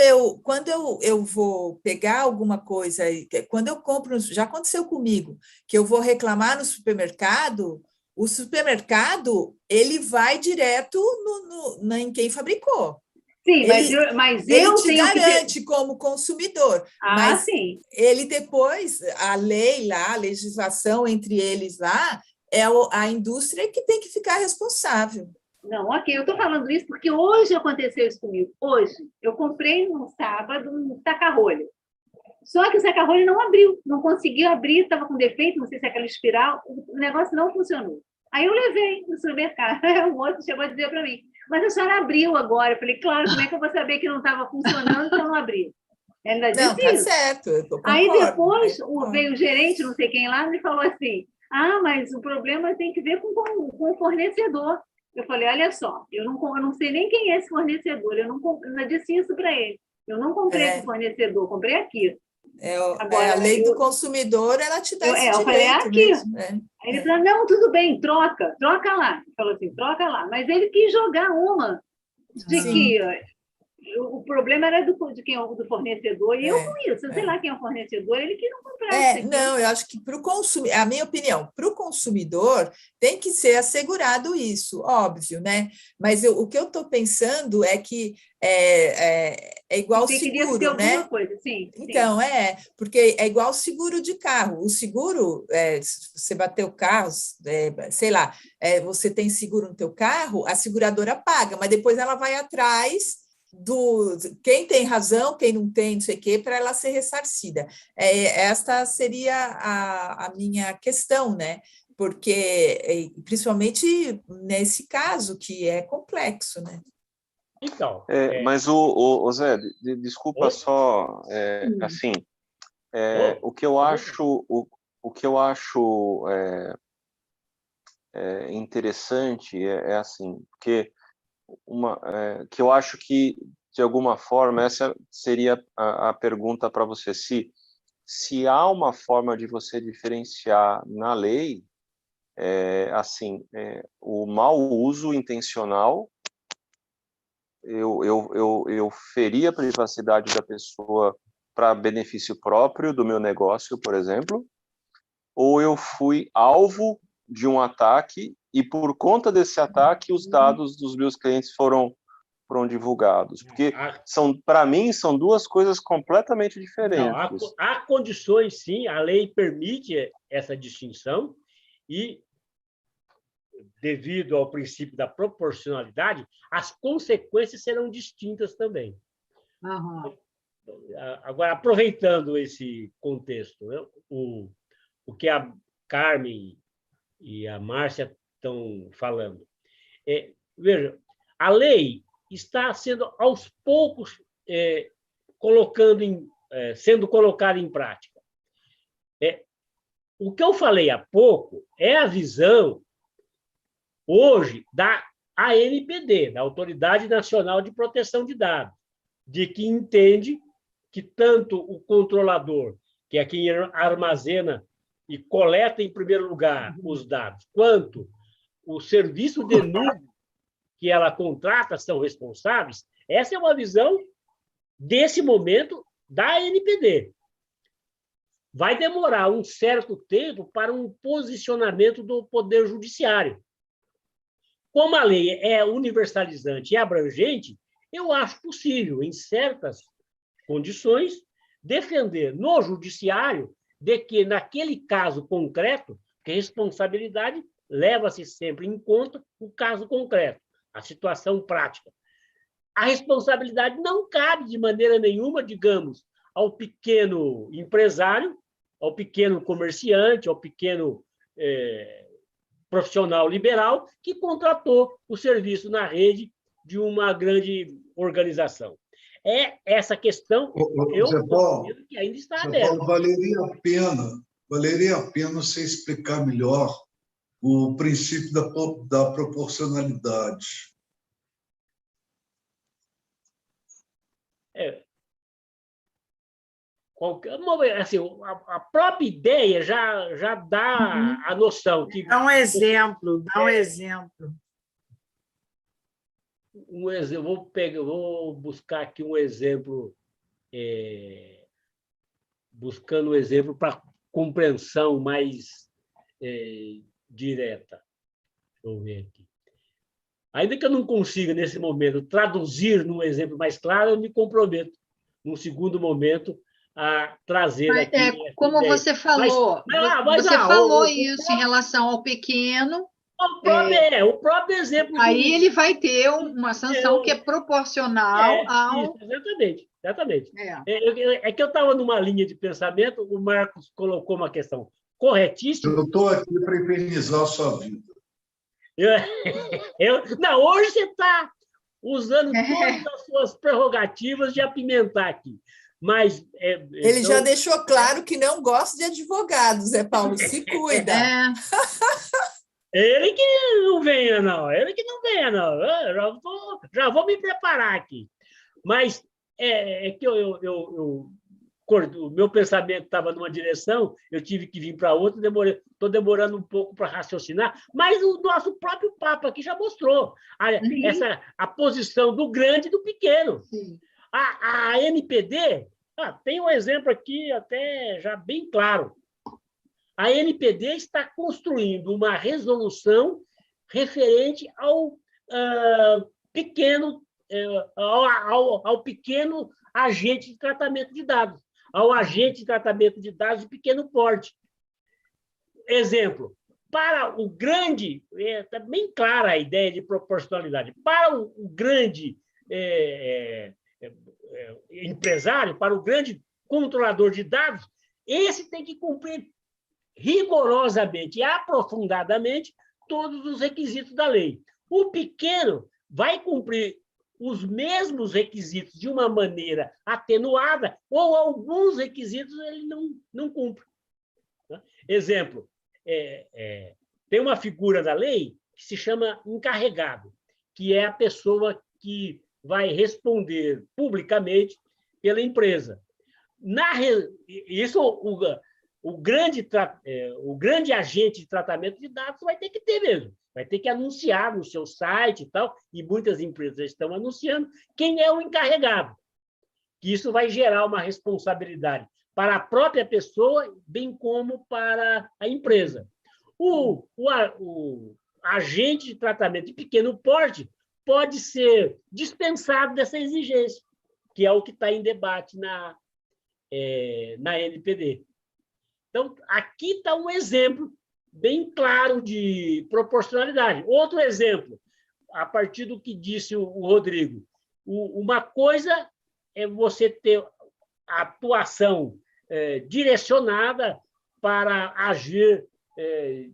eu vou pegar alguma coisa, quando eu compro, já aconteceu comigo, que eu vou reclamar no supermercado, o supermercado ele vai direto em quem fabricou. Sim, ele te garante como consumidor. Mas sim. Ele depois, a lei lá, a legislação entre eles lá, é a indústria que tem que ficar responsável. Não, ok, eu estou falando isso porque hoje aconteceu isso comigo. Hoje, eu comprei no sábado um saca-rolho. Só que o saca-rolho não abriu, não conseguiu abrir, estava com defeito, não sei se é aquela espiral, o negócio não funcionou. Aí eu levei no supermercado, o outro chegou a dizer para mim, mas a senhora abriu agora. Eu falei, claro, como é que eu vou saber que não estava funcionando se eu não abri? Ainda disse não, tá isso. Certo, eu concordo, aí depois veio o gerente, não sei quem lá, me falou assim, mas o problema tem que ver com o fornecedor. Eu falei, olha só, eu não sei nem quem é esse fornecedor, eu não disse isso para ele. Eu não comprei com o fornecedor, comprei aqui. Agora, a lei do consumidor, ela te dá esse direito. Eu falei, aqui. Mesmo, Aí ele falou, não, tudo bem, troca lá. Ele falou assim, troca lá. Mas ele quis jogar uma de que o problema era do fornecedor, e eu com isso, eu sei lá quem é o fornecedor, ele que não comprasse. Não, eu acho que para o consumidor, a minha opinião, para o consumidor tem que ser assegurado isso, óbvio, né? Mas o que eu estou pensando é que é igual seguro, né? Coisa, sim. Então, porque é igual seguro de carro. O seguro, se você bater o carro, sei lá, você tem seguro no teu carro, a seguradora paga, mas depois ela vai atrás quem tem razão, quem não tem, não sei o quê, para ela ser ressarcida. Esta seria a minha questão, né? Porque, principalmente nesse caso, que é complexo, né? Então. Mas, o Zé, desculpa só, assim, o que eu acho interessante é assim, porque que eu acho que, de alguma forma, essa seria a pergunta para você, se há uma forma de você diferenciar na lei, o mau uso intencional, eu ferir a privacidade da pessoa para benefício próprio do meu negócio, por exemplo, ou eu fui alvo de um ataque e, por conta desse ataque, os dados dos meus clientes foram divulgados. Porque, para mim, são duas coisas completamente diferentes. Não, há condições, sim, a lei permite essa distinção e, devido ao princípio da proporcionalidade, as consequências serão distintas também. Uhum. Agora, aproveitando esse contexto, né, o que a Carmen e a Márcia estão falando. Veja, a lei está sendo, aos poucos, sendo colocada em prática. O que eu falei há pouco é a visão, hoje, da ANPD, da Autoridade Nacional de Proteção de Dados, de que entende que tanto o controlador, que é quem armazena e coleta, em primeiro lugar, os dados, quanto o serviço de nuvem que ela contrata são responsáveis, essa é uma visão desse momento da NPD. Vai demorar um certo tempo para um posicionamento do Poder Judiciário. Como a lei é universalizante e abrangente, eu acho possível, em certas condições, defender no Judiciário de que, naquele caso concreto, que responsabilidade leva-se sempre em conta o caso concreto, a situação prática. A responsabilidade não cabe de maneira nenhuma, digamos, ao pequeno empresário, ao pequeno comerciante, ao pequeno profissional liberal que contratou o serviço na rede de uma grande organização. É essa questão, eu Paulo, que ainda está aberta. Valeria a pena você explicar melhor o princípio da proporcionalidade. Assim, a própria ideia já dá a noção que... Dá um exemplo, dá um exemplo. Vou buscar aqui um exemplo, buscando um exemplo para compreensão mais direta. Deixa eu ver aqui. Ainda que eu não consiga, nesse momento, traduzir num exemplo mais claro, eu me comprometo, num segundo momento, a trazer aqui... Como ideia. você falou, você falou isso em relação ao pequeno... O próprio exemplo... Aí ele vai ter uma sanção que é proporcional ao... Isso, exatamente. É que eu estava numa linha de pensamento, o Marcos colocou uma questão corretíssima. Eu estou aqui para infernizar a sua vida. Não, hoje você está usando todas as suas prerrogativas de apimentar aqui. Mas, ele já deixou claro que não gosta de advogados, Zé Paulo, se cuida. Ele que não venha, não. Eu já vou me preparar aqui. Mas que o meu pensamento estava numa direção, eu tive que vir para outra, estou demorando um pouco para raciocinar, mas o nosso próprio Papa aqui já mostrou a posição do grande e do pequeno. A NPD, tem um exemplo aqui até já bem claro. A NPD está construindo uma resolução referente ao pequeno agente de tratamento de dados, ao agente de tratamento de dados de pequeno porte. Exemplo, para o grande, está bem clara a ideia de proporcionalidade, para o grande empresário, para o grande controlador de dados, esse tem que cumprir rigorosamente e aprofundadamente todos os requisitos da lei. O pequeno vai cumprir os mesmos requisitos de uma maneira atenuada ou alguns requisitos ele não cumpre. Exemplo, tem uma figura da lei que se chama encarregado, que é a pessoa que vai responder publicamente pela empresa. Isso, o grande agente de tratamento de dados vai ter que ter mesmo, vai ter que anunciar no seu site e tal, e muitas empresas estão anunciando quem é o encarregado. Isso vai gerar uma responsabilidade para a própria pessoa, bem como para a empresa. O agente de tratamento de pequeno porte pode ser dispensado dessa exigência, que é o que está em debate na NPD. Então, aqui está um exemplo bem claro de proporcionalidade. Outro exemplo, a partir do que disse o Rodrigo, uma coisa é você ter atuação direcionada para agir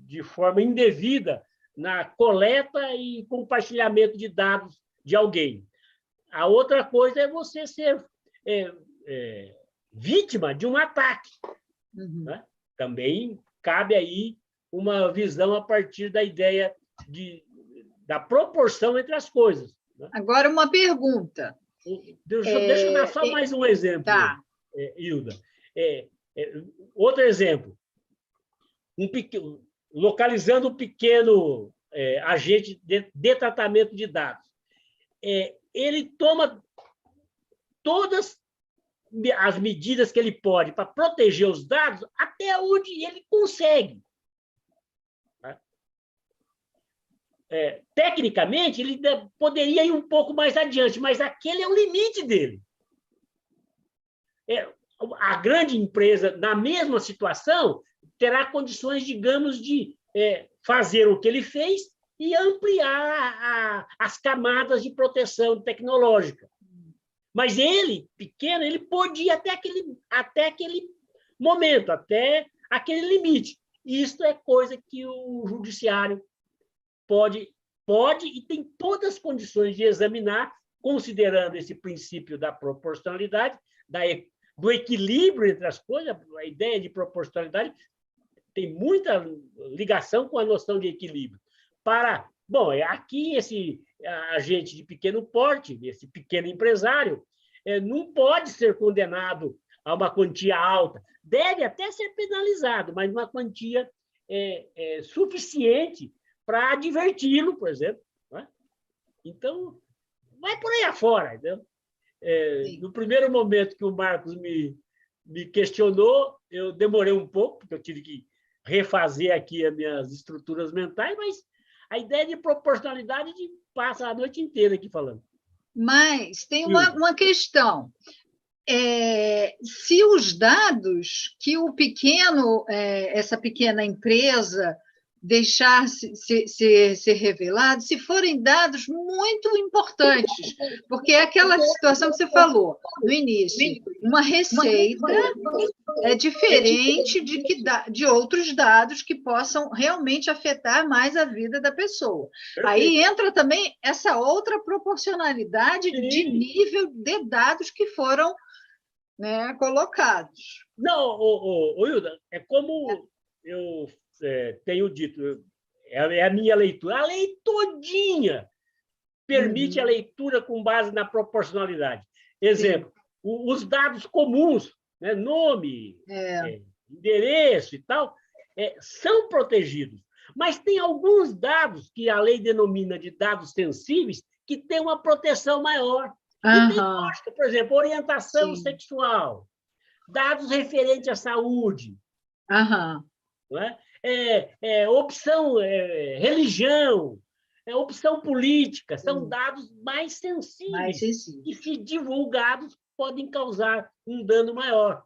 de forma indevida na coleta e compartilhamento de dados de alguém. A outra coisa é você ser vítima de um ataque. Né? Também cabe aí uma visão a partir da ideia da proporção entre as coisas. Né? Agora, uma pergunta. Deixa eu dar só mais um exemplo, Hilda. Outro exemplo. Localizando um pequeno agente de tratamento de dados. Ele toma todas as medidas que ele pode para proteger os dados até onde ele consegue. Tecnicamente, ele poderia ir um pouco mais adiante, mas aquele é o limite dele. A grande empresa, na mesma situação, terá condições, digamos, de fazer o que ele fez e ampliar as camadas de proteção tecnológica. Mas ele, pequeno, ele podia até aquele momento, até aquele limite. Isso é coisa que o judiciário pode e tem todas as condições de examinar, considerando esse princípio da proporcionalidade, do equilíbrio entre as coisas. A ideia de proporcionalidade tem muita ligação com a noção de equilíbrio. Aqui esse agente de pequeno porte, esse pequeno empresário, não pode ser condenado a uma quantia alta. Deve até ser penalizado, mas uma quantia suficiente para adverti-lo, por exemplo. Né? Então, vai por aí afora. Entendeu? No primeiro momento que o Marcos me questionou, eu demorei um pouco, porque eu tive que refazer aqui as minhas estruturas mentais, mas a ideia de proporcionalidade passa a noite inteira aqui falando. Mas tem uma questão. Se os dados que essa pequena empresa deixar ser revelados, se forem dados muito importantes, porque é aquela situação que você falou no início, uma receita é diferente de outros dados que possam realmente afetar mais a vida da pessoa. Aí entra também essa outra proporcionalidade de nível de dados que foram, né, colocados. Não, Hilda, é como eu tenho dito, é a minha leitura. A lei todinha permite a leitura com base na proporcionalidade. Exemplo, os dados comuns, né, nome, endereço e tal, são protegidos. Mas tem alguns dados que a lei denomina de dados sensíveis que têm uma proteção maior. E tem lógica, por exemplo, orientação sexual, dados referentes à saúde, não é? Opção, religião, opção política, são dados mais sensíveis e, se divulgados, podem causar um dano maior.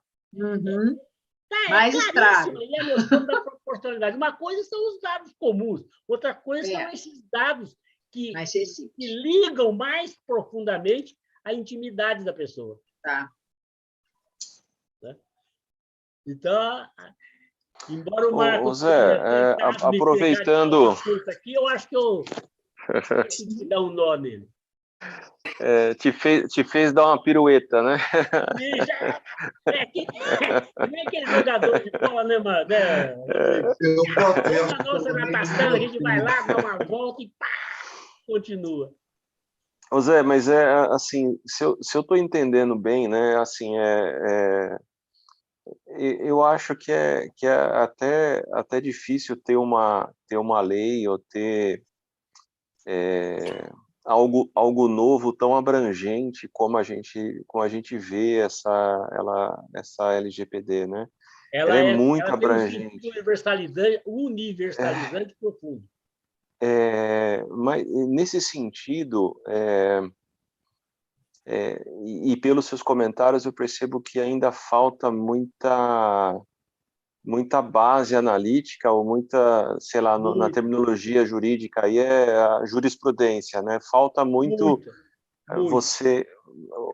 Mais estrago. E a noção da proporcionalidade. Uma coisa são os dados comuns, outra coisa são esses dados que ligam mais profundamente à intimidade da pessoa. Tá. Então, embora o Marcos aproveitando aqui, eu acho que eu tenho que dar um nó nele. Te fez dar uma pirueta, né? Nem aquele jogador de bola, né, mano? Na nossa natação, a gente vai lá, dá uma volta e pá, continua. Ô Zé, mas assim, se eu estou entendendo bem, né, assim, eu acho que é até difícil ter uma lei ou ter algo novo tão abrangente como a gente vê essa LGPD, né? Ela é muito abrangente. Tem um universalizante profundo. Mas nesse sentido, e pelos seus comentários eu percebo que ainda falta muita base analítica ou muita, sei lá, na terminologia jurídica, aí é a jurisprudência, né? Falta muito.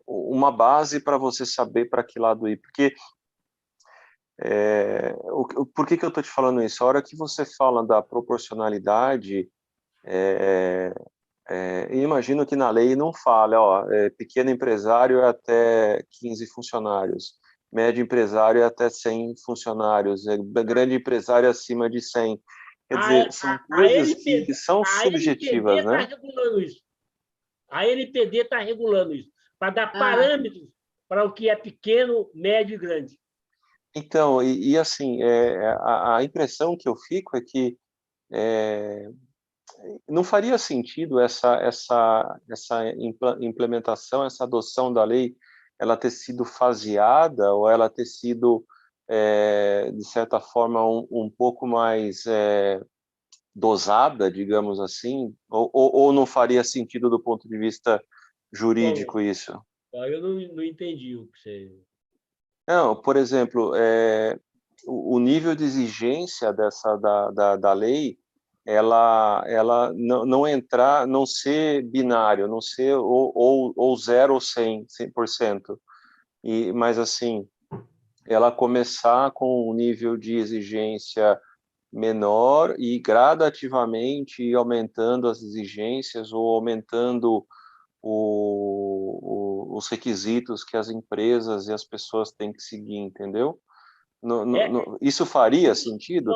Uma base para você saber para que lado ir, porque por que eu estou te falando isso? A hora que você fala da proporcionalidade, imagino que na lei não fala, pequeno empresário é até 15 funcionários, médio empresário é até 100 funcionários, grande empresário acima de 100. Quer dizer, são coisas que são subjetivas, né? A LPD está regulando isso, para dar parâmetros para o que é pequeno, médio e grande. Então, assim, a impressão que eu fico é que não faria sentido essa implementação, essa adoção da lei ela ter sido faseada ou ela ter sido, de certa forma, um pouco mais dosada, digamos assim, ou não faria sentido do ponto de vista jurídico isso? Eu não entendi o que você... Não, por exemplo, o nível de exigência da lei, ela não entrar, não ser binário, não ser ou 0 ou 100%. Mas, assim, ela começar com um nível de exigência menor e gradativamente ir aumentando as exigências ou aumentando os requisitos que as empresas e as pessoas têm que seguir, entendeu? Isso faria sentido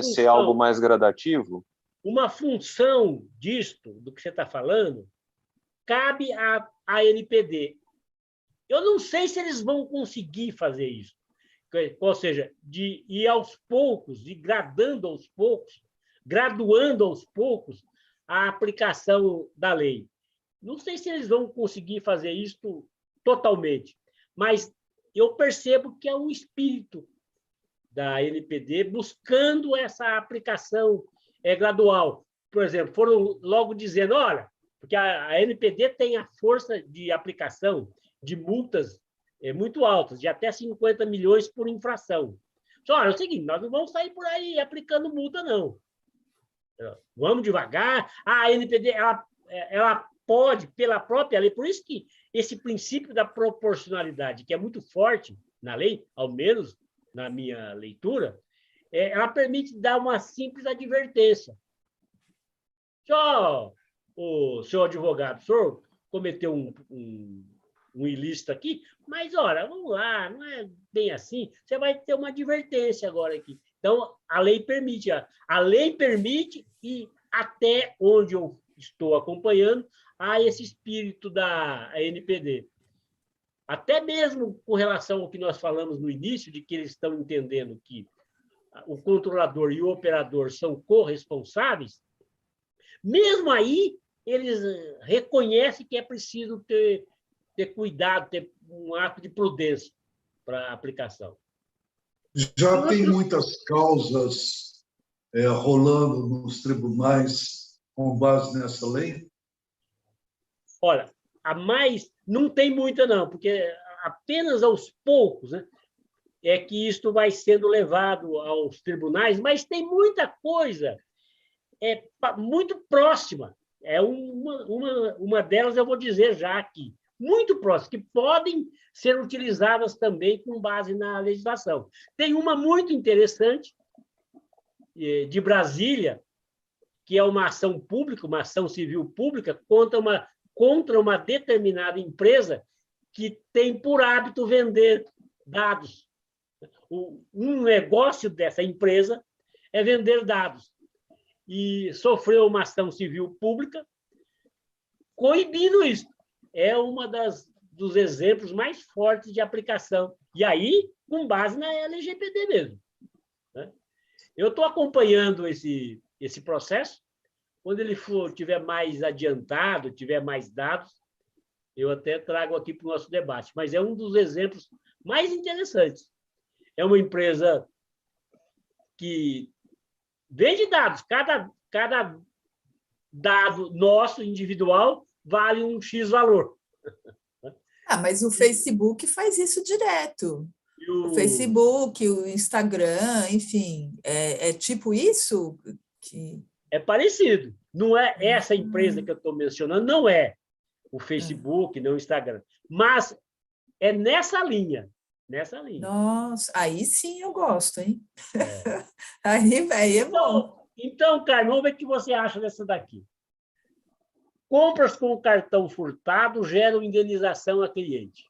ser algo mais gradativo? Uma função disto, do que você está falando, cabe à NPD. Eu não sei se eles vão conseguir fazer isso. Ou seja, de ir aos poucos, de graduando aos poucos a aplicação da lei. Não sei se eles vão conseguir fazer isso totalmente, mas eu percebo que é um espírito da NPD buscando essa aplicação gradual. Por exemplo, foram logo dizendo, olha, porque a NPD tem a força de aplicação de multas muito altas, de até 50 milhões por infração. Só, olha, é o seguinte, nós não vamos sair por aí aplicando multa, não. Vamos devagar. A NPD ela pode, pela própria lei, por isso que esse princípio da proporcionalidade, que é muito forte na lei, ao menos na minha leitura, ela permite dar uma simples advertência. Só o senhor advogado, o senhor cometeu um ilícito aqui, mas, olha, vamos lá, não é bem assim, você vai ter uma advertência agora aqui. Então, a lei permite e até onde eu estou acompanhando, há esse espírito da NPD. Até mesmo com relação ao que nós falamos no início, de que eles estão entendendo que o controlador e o operador são corresponsáveis, mesmo aí, eles reconhecem que é preciso ter cuidado, ter um ato de prudência para a aplicação. Já tem muitas causas rolando nos tribunais com base nessa lei? Olha, a mais não tem muita, não, porque apenas aos poucos, né, é que isto vai sendo levado aos tribunais, mas tem muita coisa muito próxima. Uma delas eu vou dizer já aqui, muito próxima, que podem ser utilizadas também com base na legislação. Tem uma muito interessante, de Brasília, que é uma ação pública, uma ação civil pública contra uma determinada empresa que tem por hábito vender dados. Um negócio dessa empresa é vender dados. E sofreu uma ação civil pública coibindo isso. É uma dos exemplos mais fortes de aplicação. E aí, com base na LGPD mesmo. Né? Eu estou acompanhando esse processo. Quando ele tiver mais adiantado, tiver mais dados, eu até trago aqui para o nosso debate. Mas é um dos exemplos mais interessantes. É uma empresa que vende dados. Cada dado nosso, individual, vale um X valor. Mas o Facebook faz isso direto. O Facebook, o Instagram, enfim, é tipo isso? É parecido. Não é essa empresa que eu estou mencionando, não é o Facebook, não o Instagram. Mas é nessa linha. Nossa, aí sim eu gosto, hein? Aí é bom. Então, Carmen, vamos ver o que você acha dessa daqui. Compras com cartão furtado geram indenização a cliente.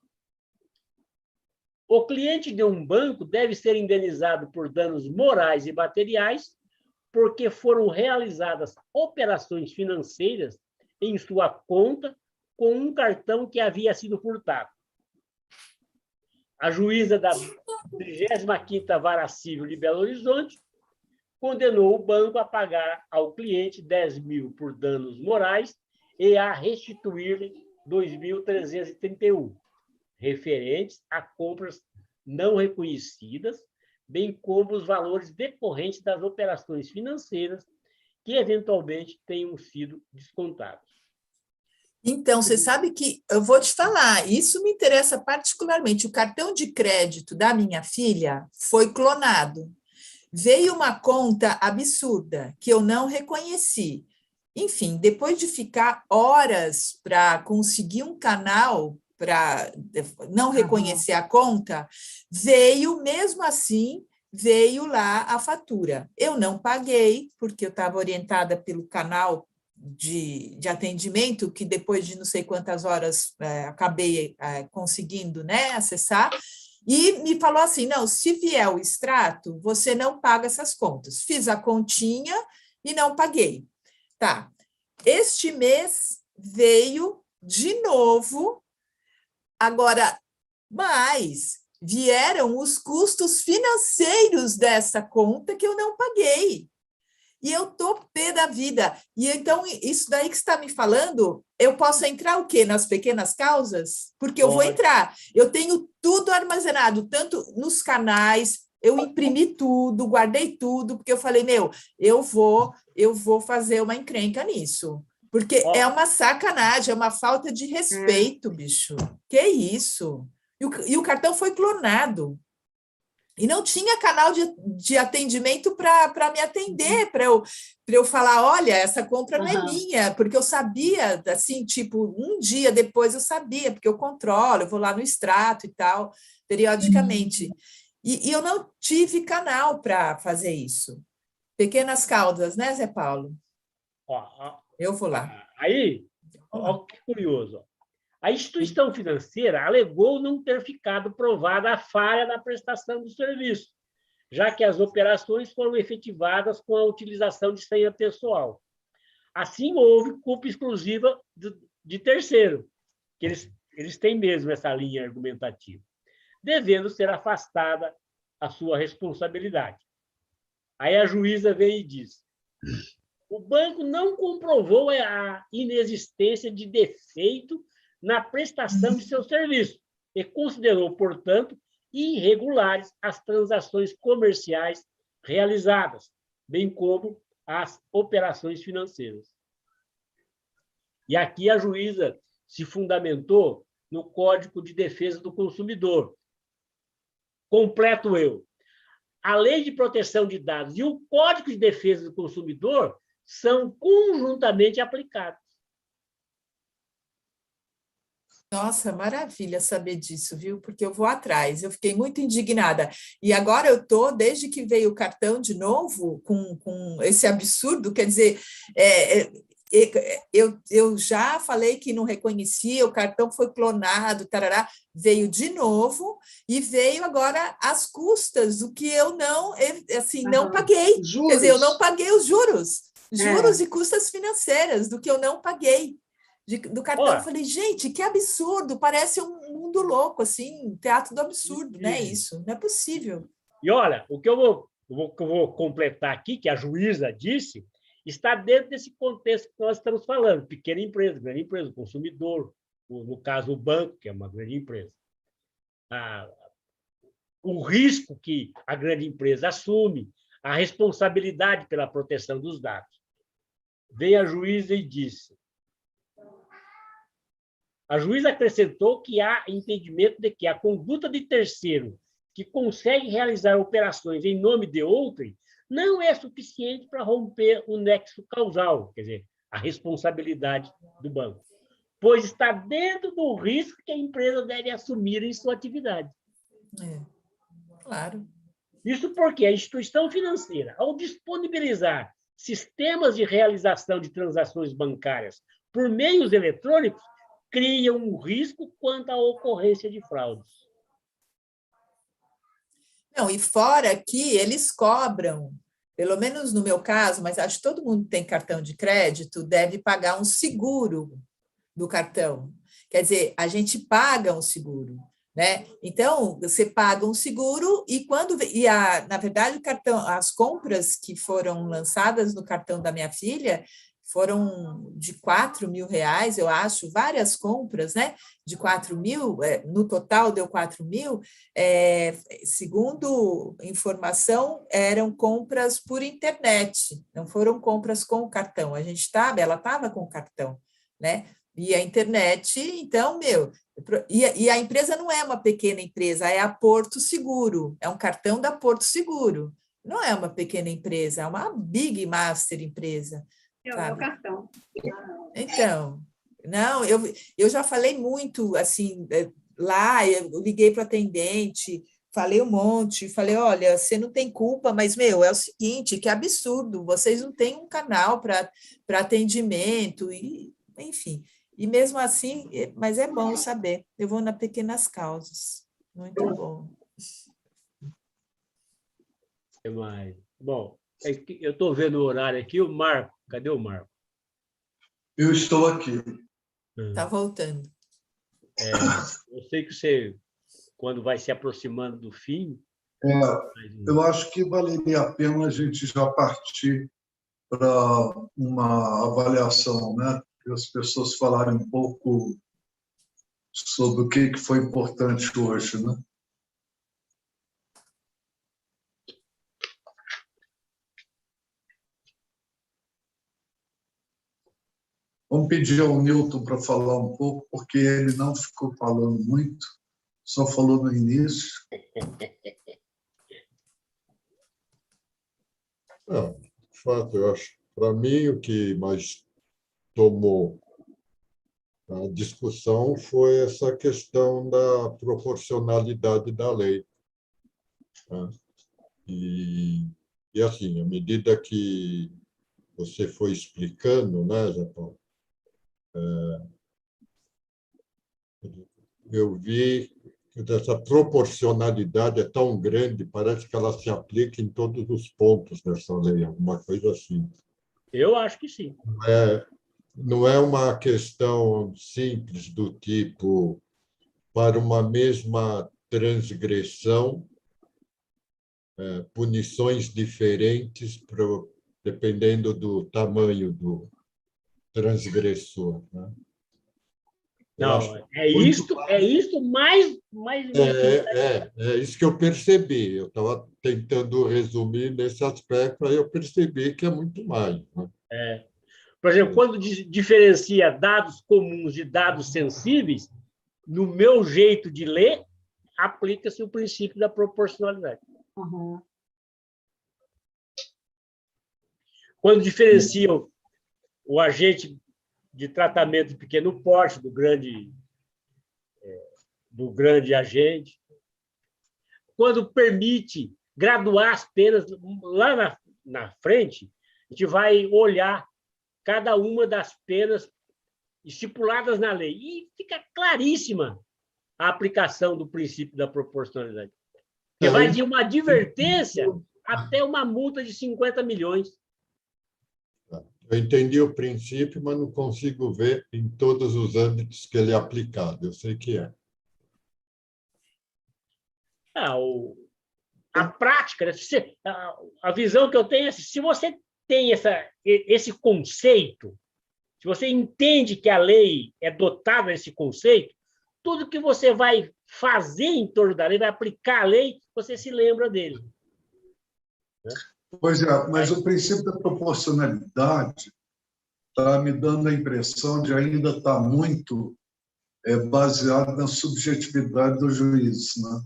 O cliente de um banco deve ser indenizado por danos morais e materiais porque foram realizadas operações financeiras em sua conta com um cartão que havia sido furtado. A juíza da 35ª Vara Civil de Belo Horizonte condenou o banco a pagar ao cliente 10 mil por danos morais e a restituir-lhe 2.331. referentes a compras não reconhecidas, bem como os valores decorrentes das operações financeiras que, eventualmente, tenham sido descontados. Então, você sabe que, eu vou te falar, isso me interessa particularmente. O cartão de crédito da minha filha foi clonado. Veio uma conta absurda que eu não reconheci. Enfim, depois de ficar horas para conseguir um canal para não reconhecer a conta, veio, mesmo assim, veio lá a fatura. Eu não paguei, porque eu estava orientada pelo canal de atendimento, que depois de não sei quantas horas acabei conseguindo, né, acessar, e me falou assim, não, se vier o extrato, você não paga essas contas. Fiz a continha e não paguei. Tá. Este mês veio de novo, agora, mas vieram os custos financeiros dessa conta que eu não paguei. E eu estou pé da vida. E então, isso daí que você está me falando, eu posso entrar o quê? Nas pequenas causas? Porque eu vou entrar. Eu tenho tudo armazenado, tanto nos canais, eu imprimi tudo, guardei tudo, porque eu falei, eu vou fazer uma encrenca nisso. Porque é uma sacanagem, é uma falta de respeito, bicho. Que isso? E o cartão foi clonado. E não tinha canal de atendimento para me atender, para eu falar, olha, essa compra não é minha, porque eu sabia, assim, tipo, um dia depois eu sabia, porque eu controlo, eu vou lá no extrato e tal, periodicamente. E eu não tive canal para fazer isso. Pequenas causas, né, Zé Paulo? Eu vou lá. Aí, olha que curioso. A instituição financeira alegou não ter ficado provada a falha na prestação do serviço, já que as operações foram efetivadas com a utilização de senha pessoal. Assim, houve culpa exclusiva de terceiro, que eles têm mesmo essa linha argumentativa, devendo ser afastada a sua responsabilidade. Aí a juíza vem e diz: o banco não comprovou a inexistência de defeito na prestação de seu serviço e considerou, portanto, irregulares as transações comerciais realizadas, bem como as operações financeiras. E aqui a juíza se fundamentou no Código de Defesa do Consumidor. Completo eu. A Lei de Proteção de Dados e o Código de Defesa do Consumidor são conjuntamente aplicados. Nossa, maravilha saber disso, viu? Porque eu vou atrás, eu fiquei muito indignada. E agora eu estou, desde que veio o cartão de novo, com esse absurdo, quer dizer, eu já falei que não reconhecia, o cartão foi clonado, tarará, veio de novo, e veio agora às custas do que eu não, assim, não paguei. Juros. Quer dizer, eu não paguei os juros e custas financeiras do que eu não paguei. Do cartão, eu falei, gente, que absurdo, parece um mundo louco, assim, teatro do absurdo, né? Isso, não é possível. E olha, o que eu vou completar aqui, que a juíza disse, está dentro desse contexto que nós estamos falando, pequena empresa, grande empresa, consumidor, no caso o banco, que é uma grande empresa. O risco que a grande empresa assume, a responsabilidade pela proteção dos dados. Veio a juíza e disse: a juíza acrescentou que há entendimento de que a conduta de terceiro que consegue realizar operações em nome de outrem não é suficiente para romper o nexo causal, quer dizer, a responsabilidade do banco, pois está dentro do risco que a empresa deve assumir em sua atividade. Claro. Isso porque a instituição financeira, ao disponibilizar sistemas de realização de transações bancárias por meios eletrônicos, cria um risco quanto à ocorrência de fraudes. Não, e fora que eles cobram, pelo menos no meu caso, mas acho que todo mundo que tem cartão de crédito deve pagar um seguro do cartão. Quer dizer, a gente paga um seguro, né? Então, você paga um seguro na verdade, o cartão, as compras que foram lançadas no cartão da minha filha foram de R$ 4.000, eu acho, várias compras, né? De 4.000, no total deu 4.000. Segundo informação, eram compras por internet, não foram compras com o cartão. Ela estava com o cartão, né? E a internet, então, e a empresa não é uma pequena empresa, é a Porto Seguro, é um cartão da Porto Seguro. Não é uma pequena empresa, é uma Big Master empresa. É o meu cartão. Então, não, eu já falei muito, assim, lá, eu liguei para o atendente, falei um monte, falei, olha, você não tem culpa, mas, é o seguinte, que absurdo, vocês não têm um canal para atendimento, e, enfim. E mesmo assim, mas é bom saber, eu vou nas pequenas causas, muito bom. Bom, eu estou vendo o horário aqui, o Marco, cadê o Marco? Eu estou aqui. Está voltando. Eu sei que você, quando vai se aproximando do fim... Eu acho que valeria a pena a gente já partir para uma avaliação, né? Para as pessoas falarem um pouco sobre o que foi importante hoje, né? Vamos pedir ao Newton para falar um pouco, porque ele não ficou falando muito, só falou no início. De fato, eu acho, para mim, o que mais tomou a discussão foi essa questão da proporcionalidade da lei, né? E assim, à medida que você foi explicando, né, Zé Paulo, eu vi que essa proporcionalidade é tão grande, parece que ela se aplica em todos os pontos dessa lei, alguma coisa assim. Eu acho que sim. Não é uma questão simples do tipo, para uma mesma transgressão, punições diferentes dependendo do tamanho do transgressor, né? Não, é isso mais é isso que eu percebi. Eu estava tentando resumir nesse aspecto, aí eu percebi que é muito mais, né? Por exemplo, quando diferencia dados comuns de dados sensíveis, no meu jeito de ler, aplica-se o princípio da proporcionalidade. Uhum. Quando diferencia o agente de tratamento de pequeno porte do grande agente, quando permite graduar as penas, lá na frente, a gente vai olhar cada uma das penas estipuladas na lei e fica claríssima a aplicação do princípio da proporcionalidade. Que vai de uma advertência até uma multa de 50 milhões. Eu entendi o princípio, mas não consigo ver em todos os âmbitos que ele é aplicado. Eu sei que é. A prática, a visão que eu tenho é assim, se você tem esse conceito, se você entende que a lei é dotada desse conceito, tudo que você vai fazer em torno da lei, vai aplicar a lei, você se lembra dele. Pois é, mas o princípio da proporcionalidade está me dando a impressão de ainda estar muito baseado na subjetividade do juiz, né?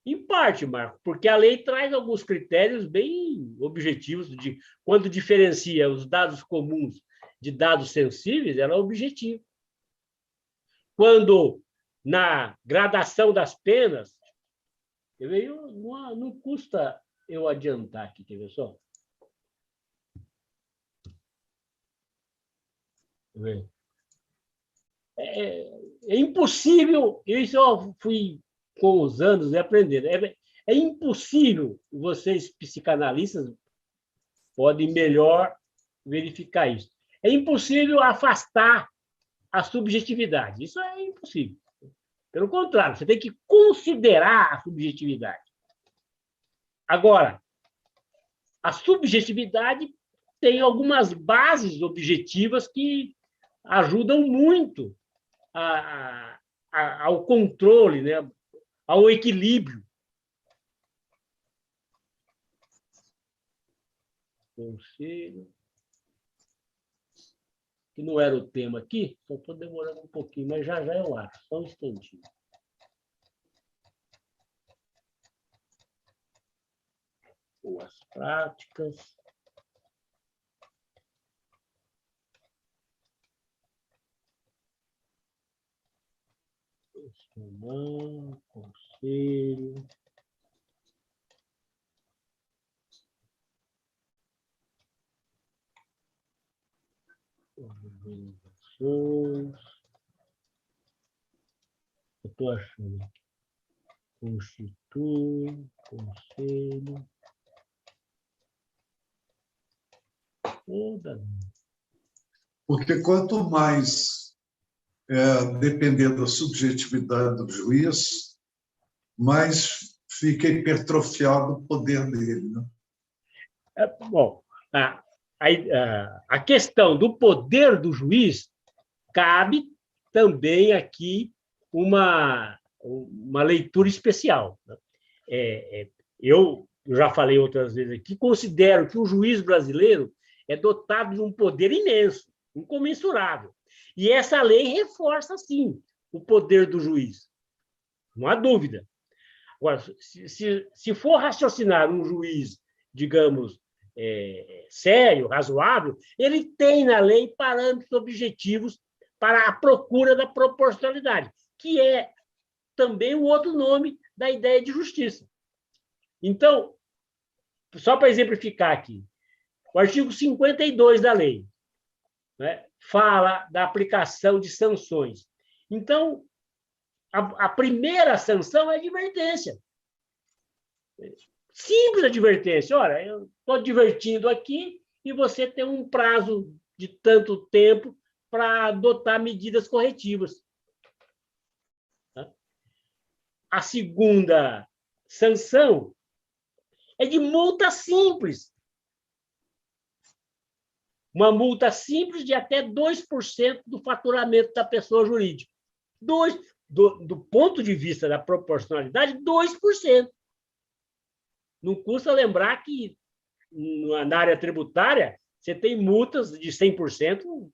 Em parte, Marco, porque a lei traz alguns critérios bem objetivos de quando diferencia os dados comuns de dados sensíveis, ela é objetiva. Quando, na gradação das penas, não custa eu adiantar aqui, quer ver só? É impossível, isso eu fui com os anos aprendendo, é impossível, vocês psicanalistas podem melhor verificar isso, é impossível afastar a subjetividade, isso é impossível. Pelo contrário, você tem que considerar a subjetividade. Agora, a subjetividade tem algumas bases objetivas que ajudam muito ao controle, né? Ao equilíbrio. Conselho. Que não era o tema aqui, só estou demorando um pouquinho, mas já eu acho, só um instantinho. Boas práticas. Conselho. Organizações. Eu estou achando. Constitui, conselho. Porque quanto mais depender da subjetividade do juiz, mais fica hipertrofiado o poder dele. Né? Bom, a questão do poder do juiz cabe também aqui uma leitura especial. Eu já falei outras vezes aqui, considero que o juiz brasileiro é dotado de um poder imenso, incomensurável. E essa lei reforça, sim, o poder do juiz. Não há dúvida. Agora, se for raciocinar um juiz, digamos, sério, razoável, ele tem na lei parâmetros objetivos para a procura da proporcionalidade, que é também o outro nome da ideia de justiça. Então, só para exemplificar aqui, o artigo 52 da lei, né, fala da aplicação de sanções. Então, a primeira sanção é advertência. Simples advertência. Olha, eu estou advertindo aqui e você tem um prazo de tanto tempo para adotar medidas corretivas. A segunda sanção é de multa simples. Uma multa simples de até 2% do faturamento da pessoa jurídica. Do ponto de vista da proporcionalidade, 2%. Não custa lembrar que, na área tributária, você tem multas de 100%,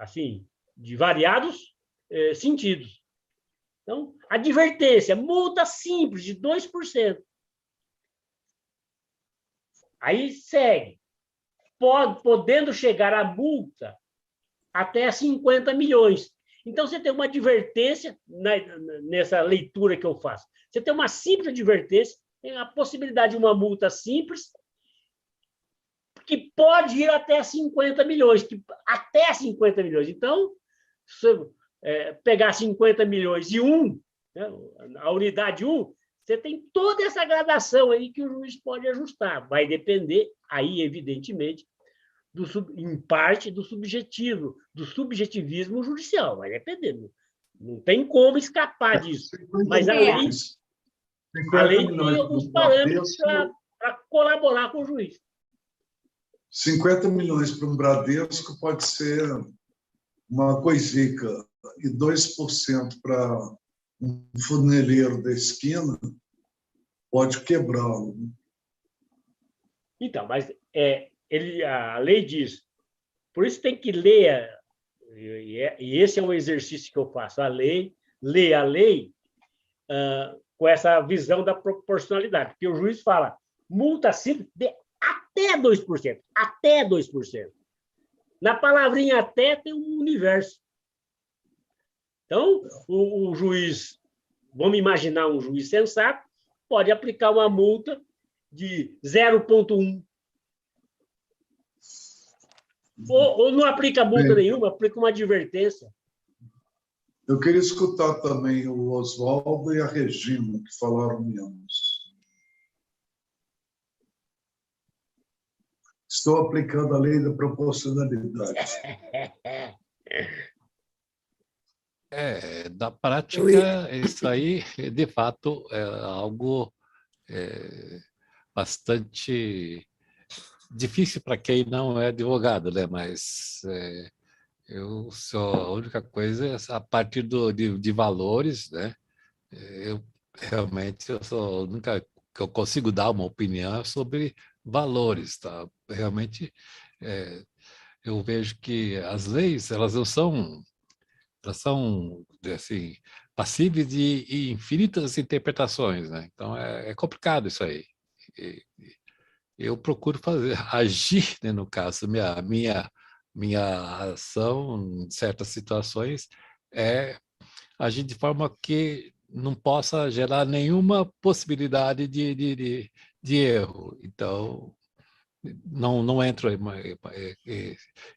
assim, de variados sentidos. Então, advertência, multa simples de 2%. Aí segue. Podendo chegar a multa até 50 milhões. Então, você tem uma advertência, nessa leitura que eu faço. Você tem uma simples advertência, tem a possibilidade de uma multa simples, que pode ir até 50 milhões. Até 50 milhões. Então, se pegar 50 milhões e né, a unidade 1, você tem toda essa gradação aí que o juiz pode ajustar. Vai depender, aí, evidentemente, em parte, do subjetivismo judicial. Vai depender. Não tem como escapar disso. Mas a lei tem alguns parâmetros para colaborar com o juiz. 50 milhões para um Bradesco pode ser uma coisica, e 2% para um funileiro da esquina pode quebrá-lo. Então, mas a lei diz, por isso tem que ler, e esse é um exercício que eu faço, ler a lei com essa visão da proporcionalidade, porque o juiz fala, multa simples de até 2%, até 2%. Na palavrinha até tem um universo. Então, o juiz, vamos imaginar um juiz sensato, pode aplicar uma multa de 0,1%. Ou não aplica multa nenhuma, aplica uma advertência. Eu queria escutar também o Oswaldo e a Regina, que falaram menos. Estou aplicando a lei da proporcionalidade. Da prática, isso aí, de fato, é algo bastante difícil para quem não é advogado, né? Mas eu sou a única coisa a partir de valores, né? Eu realmente eu sou a única que eu consigo dar uma opinião sobre valores, tá? Realmente eu vejo que as leis elas são assim passíveis de infinitas interpretações, né? Então é complicado isso aí. Eu procuro agir, né, no caso, minha ação em certas situações é agir de forma que não possa gerar nenhuma possibilidade de erro. Então, não entro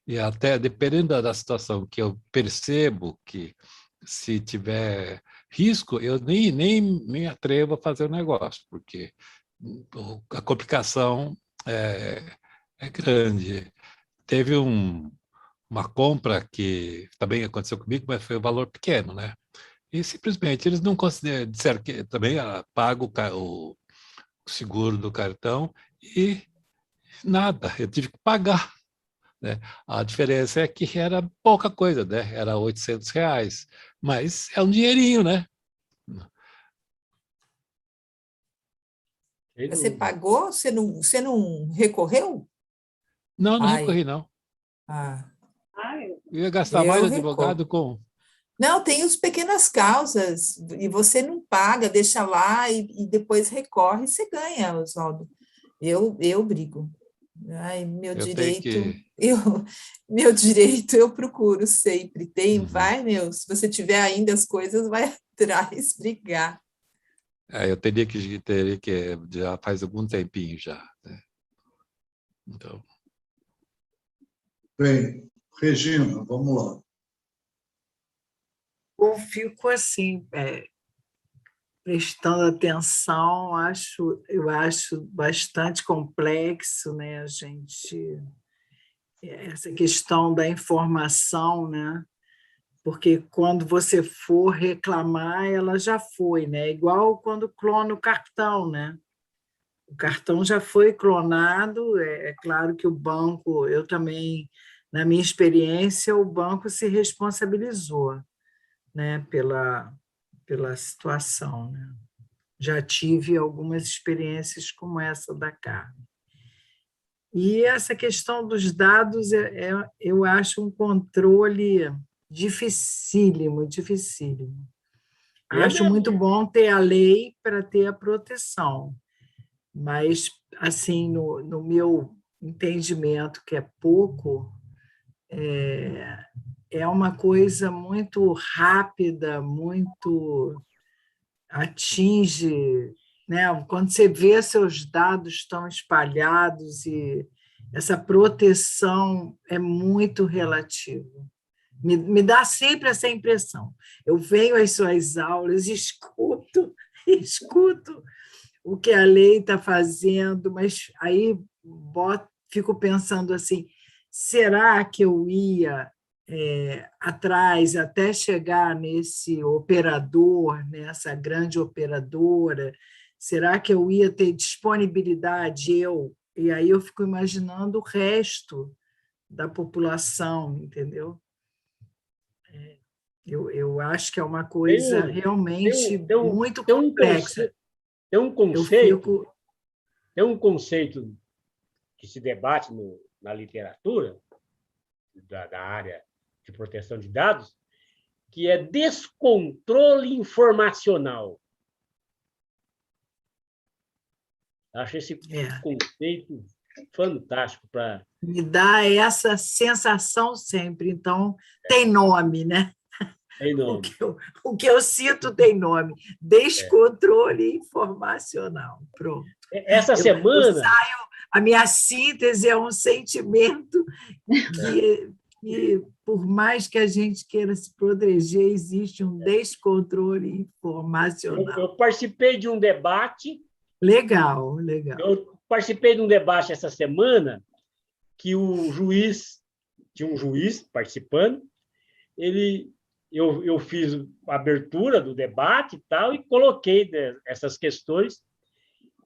e até dependendo da situação que eu percebo que se tiver risco, eu nem me atrevo a fazer o negócio, porque a complicação é grande. Teve uma compra que também aconteceu comigo, mas foi um valor pequeno, né? E simplesmente eles não consideram, disseram que também pago o seguro do cartão e nada, eu tive que pagar, né? A diferença é que era pouca coisa, né? Era R$ 800, mas é um dinheirinho, né? Você pagou? Você não recorreu? Não recorri, não. Eu ia gastar mais advogado com... Não, tem as pequenas causas, e você não paga, deixa lá e depois recorre, você ganha, Oswaldo. Eu brigo. Ai, meu direito eu procuro sempre. Se você tiver ainda as coisas, vai atrás brigar. Eu teria que já faz algum tempinho já, né? Então. Bem, Regina, vamos lá. Eu fico assim, prestando atenção, eu acho bastante complexo, né? Essa questão da informação, né? Porque quando você for reclamar, ela já foi, né? Igual quando clona o cartão, né? O cartão já foi clonado, é claro que o banco, eu também, na minha experiência, o banco se responsabilizou, né, pela situação, né? Já tive algumas experiências como essa da Carmen. E essa questão dos dados, eu acho um controle dificílimo, dificílimo. Acho muito bom ter a lei para ter a proteção, mas, assim, no meu entendimento, que é pouco, é uma coisa muito rápida, muito atinge, né? Quando você vê seus dados estão espalhados e essa proteção é muito relativa. Me dá sempre essa impressão. Eu venho às suas aulas, escuto o que a lei está fazendo, mas aí fico pensando assim, será que eu ia atrás até chegar nesse operador, nessa grande operadora? Será que eu ia ter disponibilidade, E aí eu fico imaginando o resto da população, entendeu? Eu acho que é uma coisa realmente muito complexa. Tem um conceito que se debate na literatura da área de proteção de dados, que é descontrole informacional. Acho esse conceito fantástico para... Me dá essa sensação sempre. Então, tem nome, né? Tem nome. O que eu cito tem nome. Descontrole informacional. Pronto. Essa semana... A minha síntese é um sentimento que, por mais que a gente queira se proteger, existe um descontrole informacional. Eu participei de um debate... Legal. Eu participei de um debate essa semana que tinha um juiz participando, eu fiz a abertura do debate e tal, e coloquei essas questões,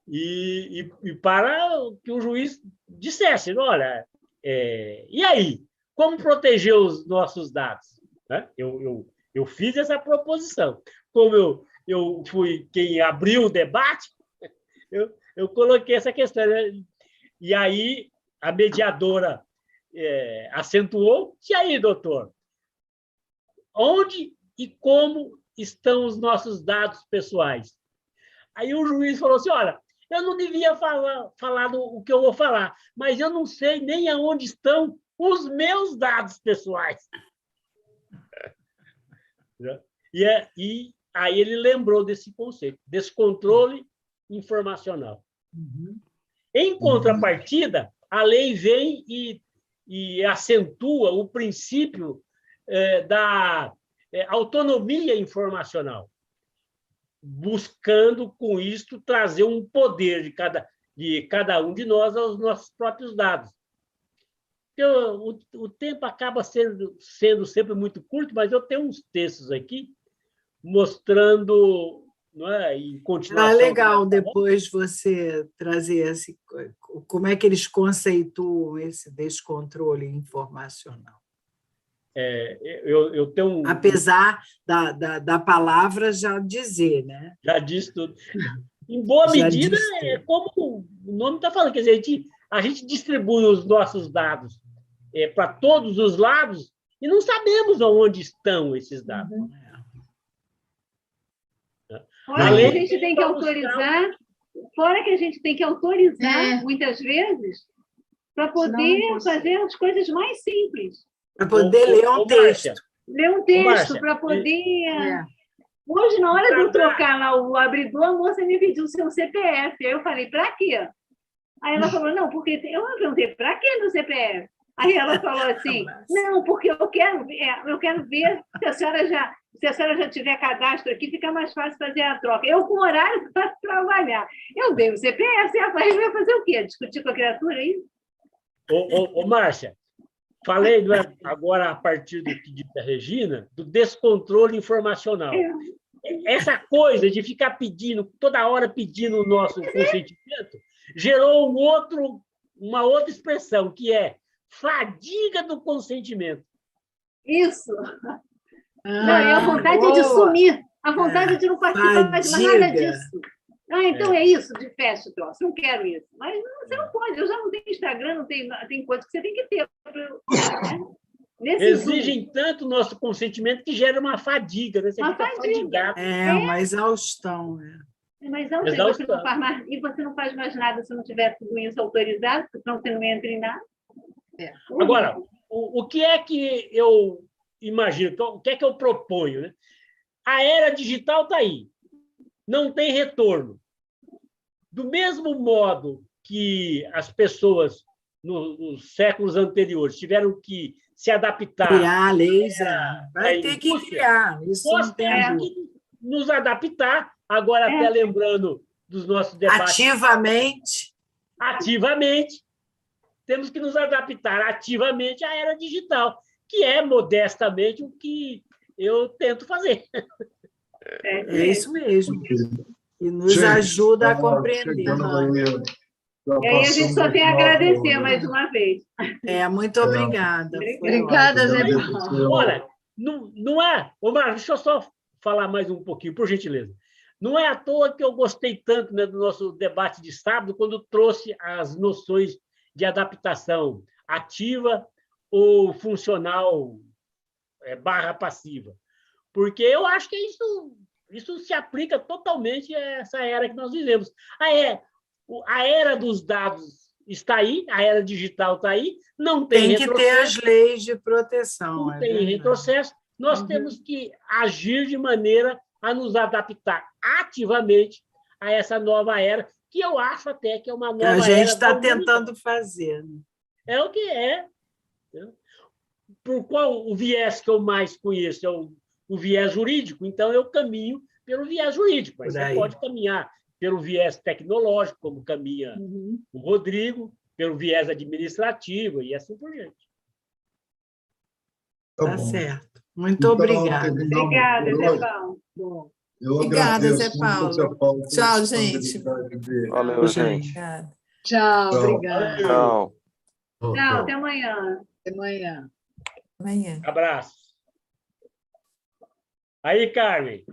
e para que o juiz dissesse, olha, e aí, como proteger os nossos dados? Né? Eu fiz essa proposição. Como eu fui quem abriu o debate, eu coloquei essa questão. E aí a mediadora acentuou, e aí, doutor, onde e como estão os nossos dados pessoais? Aí o juiz falou assim, olha, eu não devia falar o que eu vou falar, mas eu não sei nem aonde estão os meus dados pessoais. E aí ele lembrou desse conceito, descontrole informacional. Em contrapartida, a lei vem e acentua o princípio da autonomia informacional, buscando, com isto, trazer um poder de cada um de nós aos nossos próprios dados. O tempo acaba sendo sempre muito curto, mas eu tenho uns textos aqui mostrando, não é, em continuação... legal depois você trazer como é que eles conceituam esse descontrole informacional. Eu tenho apesar da palavra já dizer, né? Já diz tudo. Em boa medida, é como o nome está falando, quer dizer, a gente distribui os nossos dados para todos os lados e não sabemos onde estão esses dados. Fora que a gente tem que autorizar, muitas vezes, para poder fazer as coisas mais simples. Para poder ler um texto. Ler um texto, para poder... Hoje, na hora de eu trocar lá o abridor, a moça me pediu o seu CPF. Aí eu falei, para quê? Aí ela falou, não, porque... Eu perguntei, para quê no CPF? Aí ela falou assim, não, porque eu quero ver se a senhora já tiver cadastro aqui, fica mais fácil fazer a troca. Eu, com horário para trabalhar. Eu dei o CPF, aí eu ia fazer o quê? Discutir com a criatura aí? Ô, Márcia, falei agora, a partir do que disse a Regina, do descontrole informacional. Essa coisa de ficar pedindo, toda hora pedindo o nosso consentimento, gerou uma outra expressão, que é fadiga do consentimento. Isso. Não, é a vontade de sumir, a vontade de não participar mais nada disso. Então é isso, de fecha o troço, não quero isso. Mas você não pode, eu já não tenho Instagram, não tem coisa que você tem que ter. Exigem tanto o nosso consentimento que gera uma fadiga, né? Você fica fadigado. Uma exaustão. Uma exaustão. E você não faz mais nada se não tiver tudo isso autorizado, senão você não entra em nada. Agora, o que é que eu imagino, o que é que eu proponho? Né? A era digital está aí, não tem retorno. Do mesmo modo que as pessoas, nos séculos anteriores, tiveram que se adaptar... Criar leis, vai ter que criar. Isso nós temos que nos adaptar, agora até lembrando dos nossos debates... Ativamente. Temos que nos adaptar ativamente à era digital, que é, modestamente, o que eu tento fazer. É isso mesmo. E nos ajuda a compreender. E aí a gente só tem a agradecer mais uma vez. Muito obrigada. Obrigada, Zé Paulo. Olha, não é... Ô, Marcos, deixa eu só falar mais um pouquinho, por gentileza. Não é à toa que eu gostei tanto, né, do nosso debate de sábado, quando trouxe as noções de adaptação ativa ou funcional / passiva. Porque eu acho que isso se aplica totalmente a essa era que nós vivemos. A era dos dados está aí, a era digital está aí, não tem retrocesso. Tem que ter as leis de proteção. Não tem retrocesso. Nós temos que agir de maneira a nos adaptar ativamente a essa nova era, que eu acho até que é uma nova era. A gente está tentando fazer. É o que é. Por qual o viés que eu mais conheço? É o viés jurídico, então eu caminho pelo viés jurídico. Mas você pode caminhar pelo viés tecnológico, como caminha o Rodrigo, pelo viés administrativo e assim por diante. Tá certo. Muito obrigada. Obrigada, Zé Paulo. Obrigada, Zé Paulo. Tchau, gente. Valeu, gente. Obrigada. Tchau, obrigada. Tchau. Tchau, até amanhã. Até amanhã. Amanhã. Abraço. Aí, Carmen.